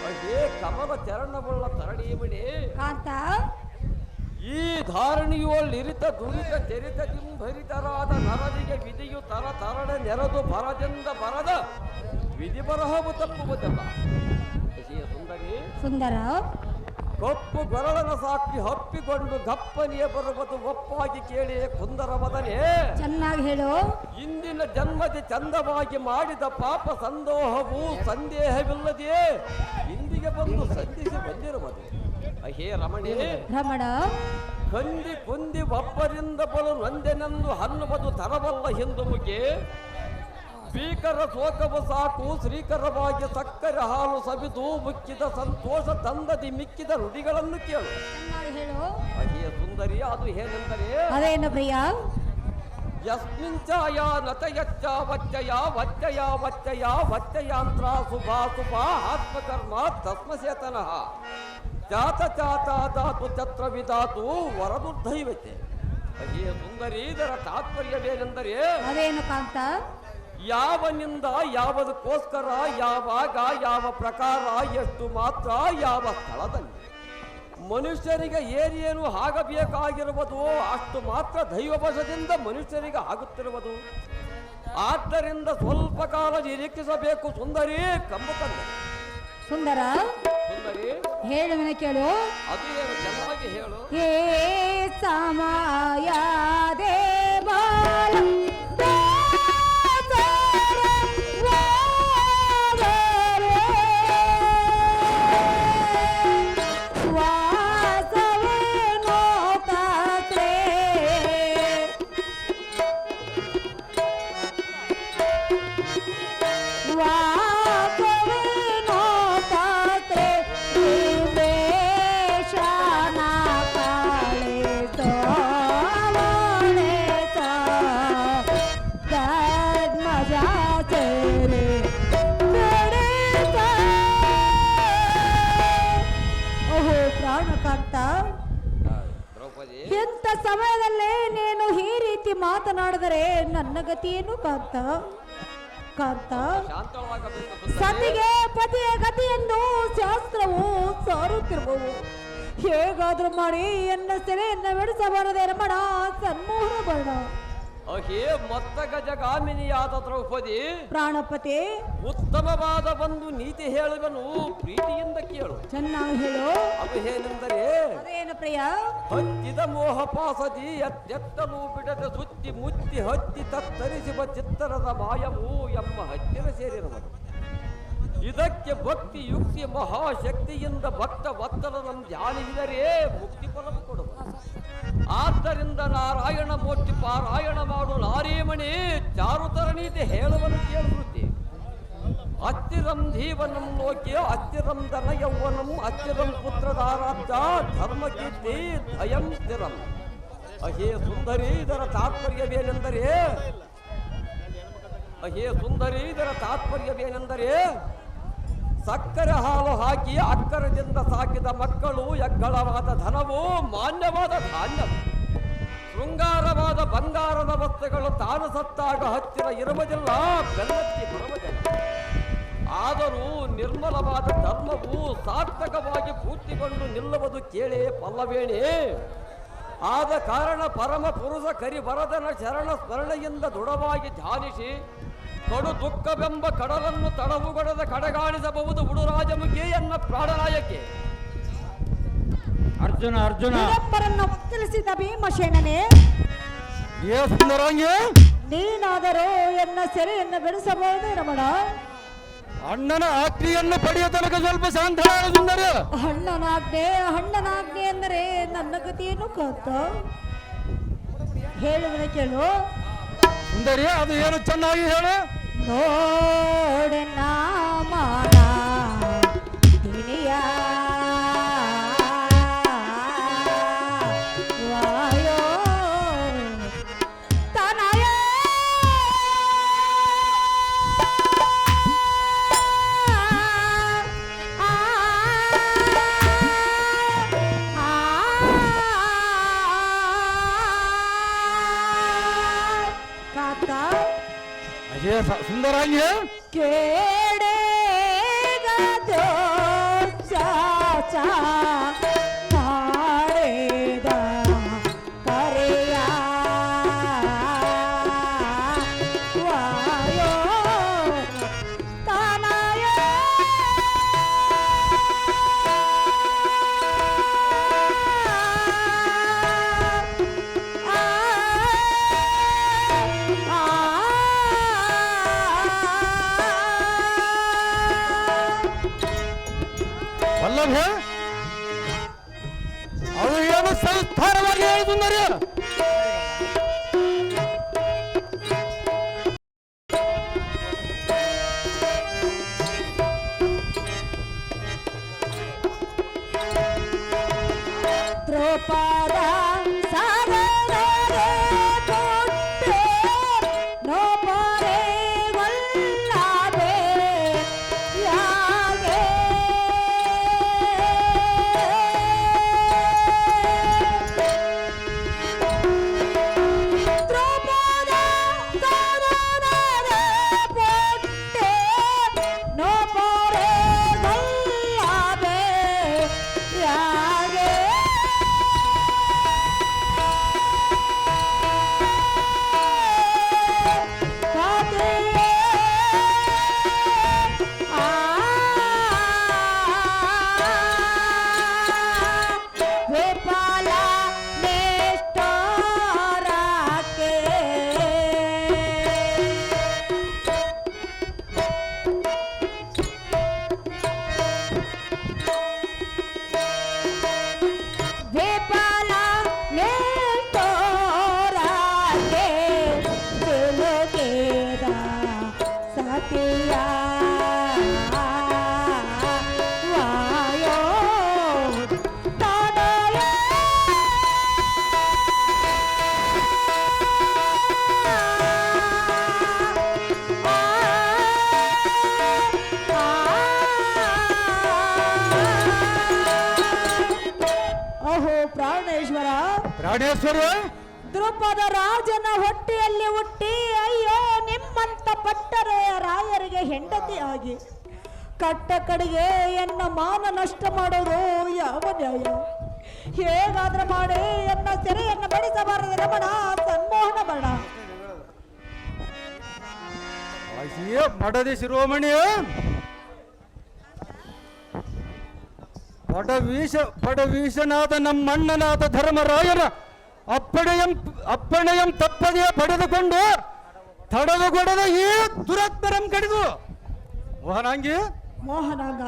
ಅದೇ ಕಮಲ ಚರಣವುಳ್ಳ ತರಣಿ ಮಣಿ ಕಾಂತ ಈ ಧಾರಣಿಯೊಳ್ಳಿರಿತ ದುರಿತ ಚರಿತ ಜಿಂಭರಿತರಾದ ನರನಿಗೆ ವಿಧಿಯು ತರ ತರಣ ನೆರೆದು ಬರದಿಂದ ಬರದ ವಿಧಿ ಬರಹವು ತಪ್ಪುವುದಲ್ಲ ಸುಂದರಿ ಸುಂದರ ಕಪ್ಪು ಗೊರಳನ ಸಾಕಿ ಹಪ್ಪಿಕೊಂಡು ಗಪ್ಪನಿಯೇ ಬರುವುದು ಒಪ್ಪಾಗಿ ಕೇಳಿ ಕುಂದರ ಮದನೆ ಚೆನ್ನಾಗಿ ಹೇಳು. ಇಂದಿನ ಜನ್ಮದ ಚಂದವಾಗಿ ಮಾಡಿದ ಪಾಪ ಸಂದೋಹವು ಸಂದೇಹವಿಲ್ಲದೆಯೇ ಇಂದಿಗೆ ಬಂದು ಸಂಧಿಸಿ ಬಂದಿರುವುದು. ಅಹೇ ರಮಣಿ ರಮಣ ಕಂದಿ ಕುಂದಿ ಒಬ್ಬರಿಂದ ಬಲು ನೊಂದೆನೆಂದು ಹನ್ನುವುದು ತರವಲ್ಲ ಹಿಂದು ಮುಗಿ ಭೀಕರ ಶೋಕವು ಸಾಕು ಶ್ರೀಕರವಾಗಿ ಸಕ್ಕರೆ ಹಾಲು ಸವಿದು ಮುಕ್ಕಿದ ಸಂತೋಷ ತಂದದಿ ಮಿಕ್ಕಿದ ನುಡಿಗಳನ್ನು ಕೇಳು. ಚೆನ್ನಾಗಿ ಹೇಳು. ಅಹೇ ಸುಂದರಿ ಅದು ಏನೆಂದರೆ ಅದೇನು ಪ್ರಿಯ? ಯಸ್ಮಿಂಚಾಯ ನತಯಚ್ಚ ವಚ್ಚಯ ವಚ್ಚಯ ವಚ್ಚಯ ವಚ್ಚಯಾಂತ್ರ ಶುಭಾ ಶುಭ ಆತ್ಮಕರ್ಮ ತಸ್ಮಚೇತನಃ ಜಾತ ಚಾತ ಧಾತು ಛತ್ರ ವಿಧಾತು ವರದುರ್ಧೈವತೆ. ಅಹೇ ಸುಂದರಿ ಇದರ ತಾತ್ಪರ್ಯವೇನೆಂದರೆ ಅದೇನು ಕಾಂತ? ಯಾವನಿಂದ ಯಾವುದಕ್ಕೋಸ್ಕರ ಯಾವಾಗ ಯಾವ ಪ್ರಕಾರ ಎಷ್ಟು ಮಾತ್ರ ಯಾವ ಸ್ಥಳದಲ್ಲಿ ಮನುಷ್ಯರಿಗೆ ಏನೇನು ಆಗಬೇಕಾಗಿರುವುದು ಅಷ್ಟು ಮಾತ್ರ ದೈವವಶದಿಂದ ಮನುಷ್ಯರಿಗೆ ಆಗುತ್ತಿರುವುದು. ಆದ್ದರಿಂದ ಸ್ವಲ್ಪ ಕಾಲ ನಿರೀಕ್ಷಿಸಬೇಕು ಸುಂದರಿ ಕಂಬಕಂದ. ಸುಂದರ ಸುಂದರಿ ಹೇಳುವಿನ ಕೇಳು. ಅದು ಏನು ಚೆನ್ನಾಗಿ ಹೇಳು. ಹೇ ಸಮಯ ದೇವಾಲ ಎಂತ ಸಮಯದಲ್ಲೇ ನೀನು ಈ ರೀತಿ ಮಾತನಾಡಿದರೆ ನನ್ನ ಗತಿಯೇನು ಕಾಂತ? ಕಾಂತ ಸತಿಗೆ ಪತಿಯ ಗತಿಯನ್ನು ಶಾಸ್ತ್ರವು ಸಾರುತ್ತಿರುವವು. ಹೇಗಾದ್ರೂ ಮಾಡಿ ಎನ್ನ ಸೆರೆಯನ್ನ ಬಿಡಿಸಬಾರದೆ ರಮಣ ಸನ್ಮೋಹನ ಬರಣ. ಅಹೇ ಮತ್ತ ಗಜಗಾಮಿನಿಯಾದ ದ್ರೌಪದಿ ಪ್ರಾಣಪತಿ ಉತ್ತಮವಾದ ಒಂದು ನೀತಿ ಹೇಳುವನು ಪ್ರೀತಿಯಿಂದ ಕೇಳು. ಚೆನ್ನಾಗಿ ಹೇಳು. ಅದು ಏನೆಂದರೆ ಅದೇನು ಪ್ರಿಯ? ಹತ್ತಿದ ಮೋಹ ಪಾಸದಿ ಎತ್ತೆತ್ತಲು ಬಿಡದ ಸುತ್ತಿ ಮುತ್ತಿ ಹತ್ತಿ ತತ್ತರಿಸುವ ಚಿತ್ತರದ ಮಾಯವು ಎಂಬ ಹತ್ತಿರ ಸೇರಿರುವುದು. ಇದಕ್ಕೆ ಭಕ್ತಿ ಯುಕ್ತಿ ಮಹಾಶಕ್ತಿಯಿಂದ ಭಕ್ತ ವತ್ಸಲನನ್ನು ಧ್ಯಾನಿಸಿದರೆ ಮುಕ್ತಿ ಫಲವು ಕೊಡುವ. ಆದ್ದರಿಂದ ನಾರಾಯಣ ಮೂರ್ತಿ ಪಾರಾಯಣ ಮಾಡು ನಾರೀಮಣಿ ಚಾರುತರಣೀತಿ ಹೇಳುವನು ಕೇಳುತ್ತಿ. ಅಚ್ಚಿರಂ ಜೀವನಂ ಲೋಕೆ ಅಚ್ಚಿರಂ ಧನ ಯೌವನಂ ಅಚ್ಚಿರಂ ಪುತ್ರಧಾರಾಬ್ಜ ಧರ್ಮ ಕೀರ್ತಿ ಧಯಂ ಸ್ಥಿರಂ. ಅಹೇ ಸುಂದರಿ ಇದರ ತಾತ್ಪರ್ಯವೇನೆಂದರೆ ಸಕ್ಕರೆ ಹಾಲು ಹಾಕಿ ಅಕ್ಕರದಿಂದ ಸಾಕಿದ ಮಕ್ಕಳು ಎಗ್ಗಳವಾದ ಧನವು ಮಾನ್ಯವಾದ ಧಾನ್ಯವು ಶೃಂಗಾರವಾದ ಬಂಗಾರದ ವಸ್ತುಗಳು ತಾನು ಸತ್ತಾಗ ಹತ್ತಿರ ಇರುವುದಿಲ್ಲ, ಬೆನ್ನತ್ತಿ ಬರುವುದಿಲ್ಲ. ಆದರೂ ನಿರ್ಮಲವಾದ ಧರ್ಮವು ಸಾರ್ಥಕವಾಗಿ ಪೂರ್ತಿಗೊಂಡು ನಿಲ್ಲುವುದು ಕೇಳೇ ಪಲ್ಲವೇಣಿ. ಆದ ಕಾರಣ ಪರಮ ಪುರುಷ ಕರಿವರದನ ಶರಣ ಸ್ಮರಣೆಯಿಂದ ದೃಢವಾಗಿ ಧ್ಯಾನಿಸಿ ಕಡು ದುಃಖವೆಂಬ ಕಡಲನ್ನು ತಡವುಗೊಡದ ಕಡೆಗಾಣಿಸಬಹುದು ಉಡುರಾಜಮುಖಿ ಎನ್ನ ಪ್ರಾಣನಾಯಕಿ. ಅರ್ಜುನ ದಿಗಂಬರನ್ನು ಒತ್ತಲಿಸಿದ ಭೀಮಸೇನನೇ, ನೀನಾದರೂ ಎನ್ನ ಸೆರೆಯನ್ನು ಬಿಡಿಸಬಹುದೇ ರಮಣ? ಅಣ್ಣನ ಆಜ್ಞೆಯನ್ನು ಪಡೆಯ ತನಕ ಸ್ವಲ್ಪ ಶಾಂತ ಸುಂದರ. ಅಣ್ಣನಾಜ್ಞೆ ಎಂದರೆ ನನ್ನ ಗತಿಯನ್ನು ಕಾಂತ. ಹೇಳುವುದ ಕೇಳು ಸುಂದರಿ, ಅದು ಏನು ಚೆನ್ನಾಗಿ ಹೇಳು. ನೋಡೆನ್ನ ಮಾನ ಗಿಣಿಯ ಸುಂದರಾಂಗಿ ಕೇಡೆಗದೋ ಚಾಚಾ ಮಾಡಿದ ಕರೆಯ ವಾಯೋ ತಾನಾಯ ವಲ್ಲಭ ಅದು ಏನು ಸಂಸ್ಕಾರವಾಗಿ ಹೇಳುವುದರಿ ದ್ರೌಪದ ಸಾಗರರೆ ಕೊಟ್ಟೆ ನೋಪರೆ ವಲ್ಲಭೆ ಯಾಗೆ ದ್ರೌಪದ ಸಾಗರರೆ ಕೊಟ್ಟೆ ನೋಪರೆ ವಲ್ಲಭೆ ಯಾಗೆ ವೇಪಾಲ ನೇಷ್ಟರಕ್ಕೆ ವೇಪಾಲ ನೇಷ್ಟರಕ್ಕೆ ತಿಲುಕೇದ ಸತಿಯ ವಾಯೋ ತಾನಯ ಅಹೋ ಪ್ರಾಣೇಶ್ವರ ಪ್ರಾಣೇಶ್ವರ ದ್ರುಪದ ರಾಜನ ಹೊಟ್ಟೆಯಲ್ಲಿ ಹುಟ್ಟಿ ಅಯ್ಯೋ ನಿಮ್ಮಂತ ಪಟ್ಟರೆ ರಾಯರಿಗೆ ಹೆಂಡತಿ ಆಗಿ ಕಟ್ಟ ಕಡೆಗೆ ಎನ್ನ ಮಾನ ನಷ್ಟ ಮಾಡೋದು ಯಾವ ನ್ಯಾಯ ಹೇಗಾದ್ರೆ ಮಾಡಿ ಎನ್ನ ಸೆರೆಯನ್ನು ಬೆಳೆಸಬಾರದು ರಮಣ ಸನ್ಮೋಹನ ಬಣ ಮಡದಿ ಶಿರೋಮಣಿ ಪಡವೀಶನಾದ ನಮ್ಮಣ್ಣನಾದ ಧರ್ಮರಾಯನ ಅಪ್ಪಣೆಯಂ ತಪ್ಪದೇ ಪಡೆದುಕೊಂಡು ತಡವುಗೊಡದ ಈ ದುರಾತ್ಮರಂ ಕಡಿದು ಮೋಹನಾಂಗಿ ಮೋಹನಾಂಗ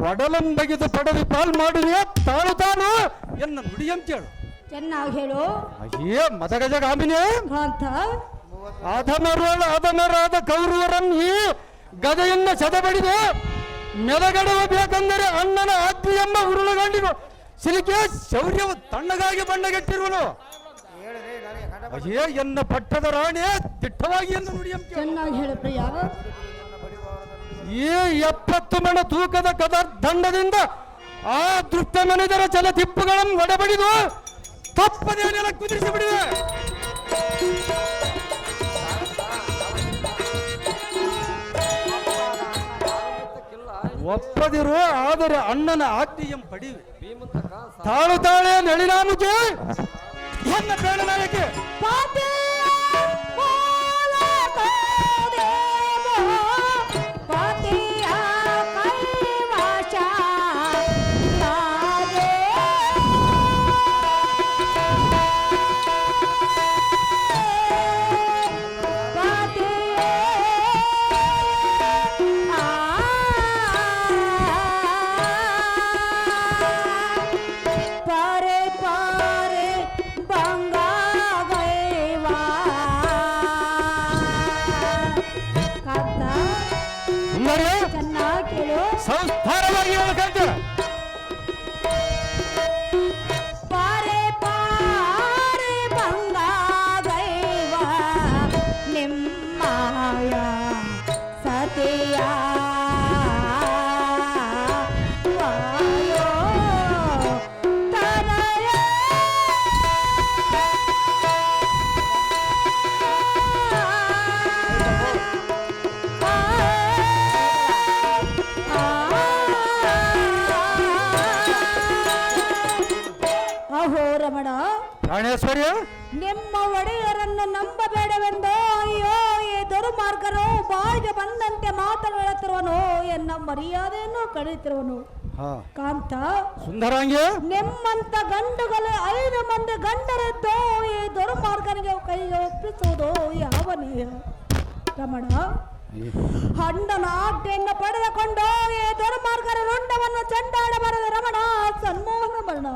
ಒಡಲಂ ಬಗೆದು ಪಡವಿ ಪಾಲ್ ಮಾಡುವೆ ತಾನು ತಾನು ಎನ್ನ ನುಡಿಯಂ ಕೇಳು ಚೆನ್ನಾಗಿ ಹೇಳು ಅಯ್ಯೇ ಮದಗಜಗಾಮಿನಿ ಅಂತ ಅಧಮರಾದ ಕೌರವರಂ ಈ ಗದೆಯನ್ನ ಸದಬಡಿದು ಮೆಲಗಡಬೇಕೆಂದರೆ ಅಣ್ಣನ ಅಗ್ನಿ ಎಂಬ ಉರುಳುಗಂಡಿರು ಸಿಲಿಕೆ ಶೌರ್ಯವು ತಣ್ಣಗಾಗಿ ಬಣ್ಣಗೆಟ್ಟಿರುವನು ಅಯ್ಯೇ ಎನ್ನ ಪಟ್ಟದ ರಾಣಿ ದಿಟ್ಟವಾಗಿ ಎಂದು ನುಡಿಯಂ ಕೇಳು ಚೆನ್ನಾಗಿ ಹೇಳು ಪ್ರಿಯ ಈ 70 ಮಣ ತೂಕದ ದಂಡದಿಂದ ಆ ದೃಷ್ಟ ಮನಿದರ ಚಲತಿಪ್ಪುಗಳನ್ನು ಒಡಬಡಿದು ತಪ್ಪದೇ ನೆಲ ಕುದಿರಿಸಿ ಬಿಡಿದೆ ಒಪ್ಪದಿರು ಆದರೆ ಅಣ್ಣನ ಆಜ್ಞೆಯಂ ಪಡಿವೆ ತಾಳು ತಾಳೆ ನಳಿನಾಮುಕೆ ಎನ್ನ ಬೇಡನಾಯಕೆ ಸಂಸ್ಕಾರವಾಗಿ ಹೇಳಕಂತ ಪಾರೆ ಪಾರೆ ಬಂಗಾಗೈವ ನಿಮ್ಮಯ ಸತಿಯ ವಾಯೋ ತನಯ ಪ್ರಾಣೇಶ್ವರಿ, ನಿಮ್ಮ ಒಡೆಯರನ್ನು ನಂಬಬೇಡವೆಂದು ಅಯ್ಯೋ ಈ ದುರ್ಮಾರ್ಗನು ಬಾಯಿಗೆ ಬಂದಂತೆ ಮಾತನಾಡುತ್ತಿರುವನು, ಎನ್ನ ಮರ್ಯಾದೆಯನ್ನು ಕಳೆಯುತ್ತಿರುವನು. ಕಾಂತ ಸುಂದರಾಂಗಿ, ನಿಮ್ಮಂತ ಗಂಡುಗಳು 5 ಮಂದಿ ಗಂಡರಿದ್ದು ಈ ದುರ್ಮಾರ್ಗನಿಗೆ ಕೈಗೆ ಒಪ್ಪಿಸುವುದು ಯಾವನೇ ರಮಣ? ಅಣ್ಣನ ಆಜ್ಞೆಯನ್ನು ಪಡೆದುಕೊಂಡು ಈ ದುರ್ಮಾರ್ಗರ ರುಂಡವನ್ನು ಚಂಡಾಡಬಾರದು ರಮಣ, ಸನ್ಮೋಹನ ಮರಣ.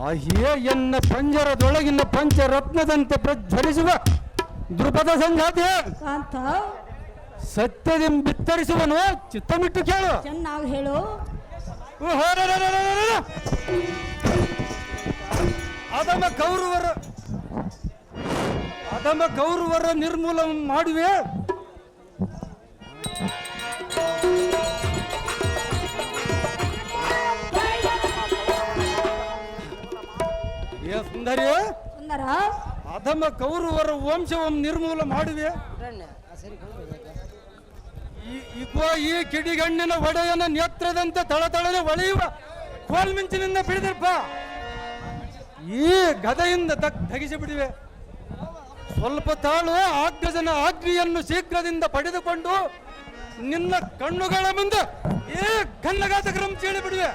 ಆಹ್ಯೇ ಎನ್ನ ಪಂಜರದೊಳಗಿನ ಪಂಚರತ್ನದಂತೆ ಪ್ರಜ್ವಲಿಸುವ ದೃಪದ ಸಂಗಾತಿ ಕಾಂತ, ಸತ್ಯದಿಂದ ಬಿತ್ತರಿಸುವನು, ಚಿತ್ತಮಿಟ್ಟು ಕೇಳು. ಚೆನ್ನಾಗಿ ಹೇಳು. ಅಧಮ ಕೌರವರ ನಿರ್ಮೂಲ ಮಾಡುವೆ. ಸುಂದರಿ, ಸುಂದರ, ಅಧಮ ಕೌರವರ ವಂಶವನ್ನು ನಿರ್ಮೂಲ ಮಾಡುವೆ. ಈ ಕಿಡಿಗಣ್ಣಿನ ಒಡೆಯನ ನೇತ್ರದಂತೆ ತಳತಳನೆ ಒಳೆಯುವ ಕೋಲ್ಮಿಂಚಿನಿಂದ ಬಿಡಿದಿರ್ಪ. ಈ ಗದೆಯಿಂದ ಧಗಿಸಿ ಬಿಡಿವೆ. ಸ್ವಲ್ಪ ತಾಳು, ಆಗ್ಗಜನ ಆಜ್ಞೆಯನ್ನು ಶೀಘ್ರದಿಂದ ಪಡೆದುಕೊಂಡು ನಿನ್ನ ಕಣ್ಣುಗಳ ಮುಂದೆ ಈ ಘನ್ನಘಾತಕರಂ ಚೇಳಿ ಬಿಡುವೆ.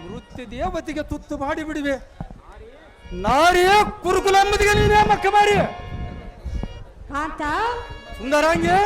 ಮೃತ್ಯು ದೇವತೆಗೆ ತುತ್ತು ಮಾಡಿ ಬಿಡುವೆ. ನಾರಿಯ ಕುರುಕುಲಂಬದಿಗೆ ನೀನೇ ಮಕ್ಕ ಮಾರಿ. ಕಾಂತ, ಸುಂದರಾಂಗಿ,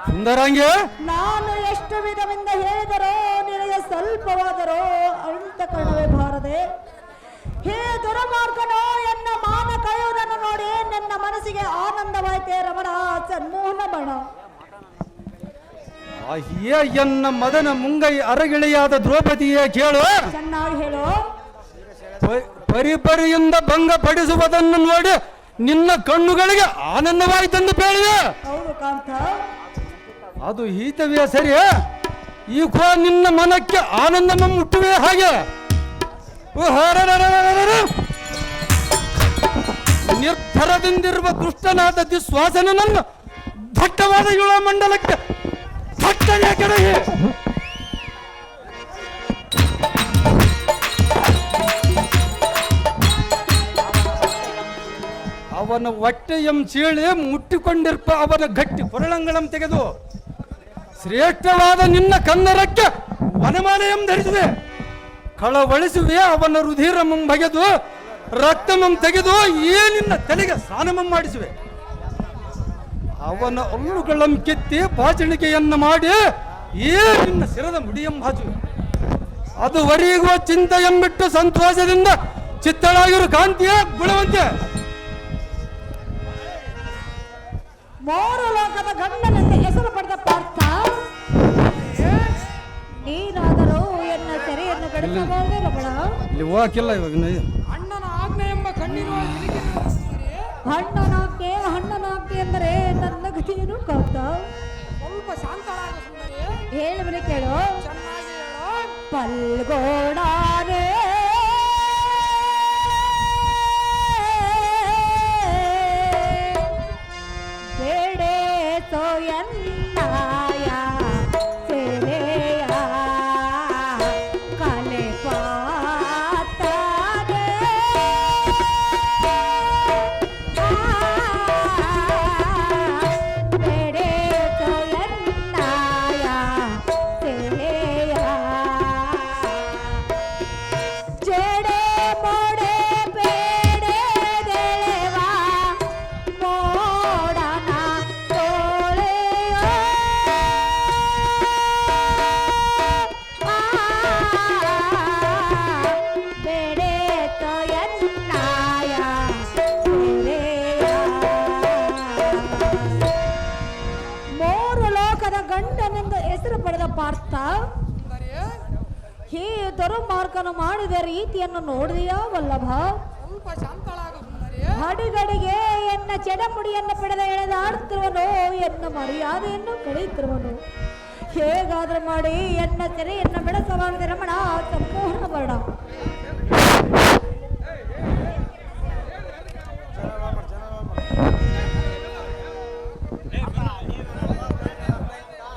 ಸುಂದರಾಂಗಿ, ನಾನು ಎಷ್ಟು ವಿಧವಿಂದ ಹೇಳಿದರೋ ನಿನಗೆ ಸ್ವಲ್ಪವಾದರೂ ಅಂತಃಕರಣವೇ ಬಾರದೆ. ಹೇ ದುರಮಾರ್ಗನು, ಎನ್ನ ಮಾನ ಕಳೆಯುವುದನ್ನು ನೋಡಿ ನನ್ನ ಮನಸ್ಸಿಗೆ ಆನಂದವಾಯಿತೆ ರಮಣ, ಸನ್ಮೋಹನ ಮರಣ. ಆಹ್ಯೇ ಎನ್ನ ಮದನ ಮುಂಗೈ ಅರಗಿಳಿಯಾದ ದ್ರೌಪದಿಯೇ ಕೇಳು. ಚೆನ್ನಾಗಿ ಹೇಳು. ಪರಿಪರಿಯಿಂದ ಭಂಗ ಪಡಿಸುವುದನ್ನು ನೋಡಿ ನಿನ್ನ ಕಣ್ಣುಗಳಿಗೆ ಆನಂದವಾಯಿತೆಂದು ಹೇಳಿವೆ. ಹೌದು ಕಾಂತ, ಅದು ಹಿತವೇ ಸರಿ. ಈ ನಿನ್ನ ಮನಕ್ಕೆ ಆನಂದ ಮುಟ್ಟುವೆ ಹಾಗೆ. ನಿರ್ಭರದಿಂದಿರುವ ದುಷ್ಟನಾದ ದುಶ್ವಾಸನನ್ನು ದಟ್ಟವಾದ ಯುಳ ಮಂಡಲಕ್ಕೆ ದಟ್ಟನೆ ಕೆಡಹಿ ಅವನ ಹೊಟ್ಟೆಯಂ ಚೀಳಿ ಮುಟ್ಟಿಕೊಂಡಿರ್ಪ ಅವನ ಗಟ್ಟಿ ಕೊರಳಂಗಳಂ ತೆಗೆದು ಶ್ರೇಷ್ಠವಾದ ನಿನ್ನ ಕನ್ನರಕ್ಕೆ ವನಮಾಲೆಯಂ ಧರಿಸುವೆ. ಕಳವಳಿಸುವೆ ಅವನ ರುಧಿರಮಂ ಬಗೆದು ರಕ್ತಮಂ ತೆಗೆದು ಈ ನಿನ್ನ ತಲೆಗೆ ಸ್ನಾನಮಂ ಮಾಡಿಸುವೆ. ಅವನ ಹಲ್ಲುಗಳಂ ಕಿತ್ತಿ ಬಾಚಣಿಕೆಯನ್ನು ಮಾಡಿ ಈ ನಿನ್ನ ಶಿರದ ಮುಡಿಯಂ ಹಾಚುವೆ. ಅದುವರೆಗೂ ಚಿಂತೆಯಂಬಿಟ್ಟು ಸಂತೋಷದಿಂದ ಚಿತ್ತಳಾಗಿರು ಕಾಂತಿಯ ಗುಣವಂತೆ. ಮೂರು ಲೋಕದ ಗಂಡನೆಂದು ಹೆಸರು ಪಡೆದ ಪಾರ್ಥ, ನೀನಾದರೂ ಎನ್ನ ಸೆರೆಯನ್ನು ಬೆಳೆಸಬಹುದೇ ರಮಣ? ಇಲ್ಲಿ ಹೋಗಿಲ್ಲ ಇವಾಗ. ಅಣ್ಣನ ಆಜ್ಞೆ ಎಂಬ ಕಣ್ಣಿರುವ ಹಣ್ಣನಾಗ್ನೆ ಎಂದರೆ ನನ್ನ ಗತಿಯನ್ನು ಕಾಂತ. ಸ್ವಲ್ಪ ಶಾಂತಳಾಗ ಸುಂದರಿ. ಹೇಳುವನೆ ಕೇಳು. ಚೆನ್ನಾಗಿ ಹೇಳು. ಪಲ್ಗೋಡಾನೆ ಬೇಡೆ ಸೋಯನ್ನಾಯ ಸೆರೆಯ ಕಲೆಪಾಯ ಪಾರ್ಥ, ಸುಂದರಿ ಈ ದುರ್ಮಾರ್ಗನ ಮಾಡಿದ ರೀತಿಯನ್ನು ನೋಡಿದೆಯಾ ವಲ್ಲಭ? ಸ್ವಲ್ಪ ಶಾಂತಳಾಗ ಸುಂದರಿ. ಹಡಿಗಡಿಗೆ ಎನ್ನ ಚೆಡಮುಡಿಯನ್ನು ಪಡೆದ ಎಳೆದಾಡುತ್ತಿರುವನು, ಎನ್ನ ಮರ್ಯಾದೆಯನ್ನು ಕಳೆಯುತ್ತಿರುವನು. ಹೇಗಾದ್ರೂ ಮಾಡಿ ಎನ್ನ ಸೆರೆಯನ್ನು ಬೆಳೆಸಬಾರದು ರಮಣ, ಸಂಪೂರ್ಣ ವರ್ಣ.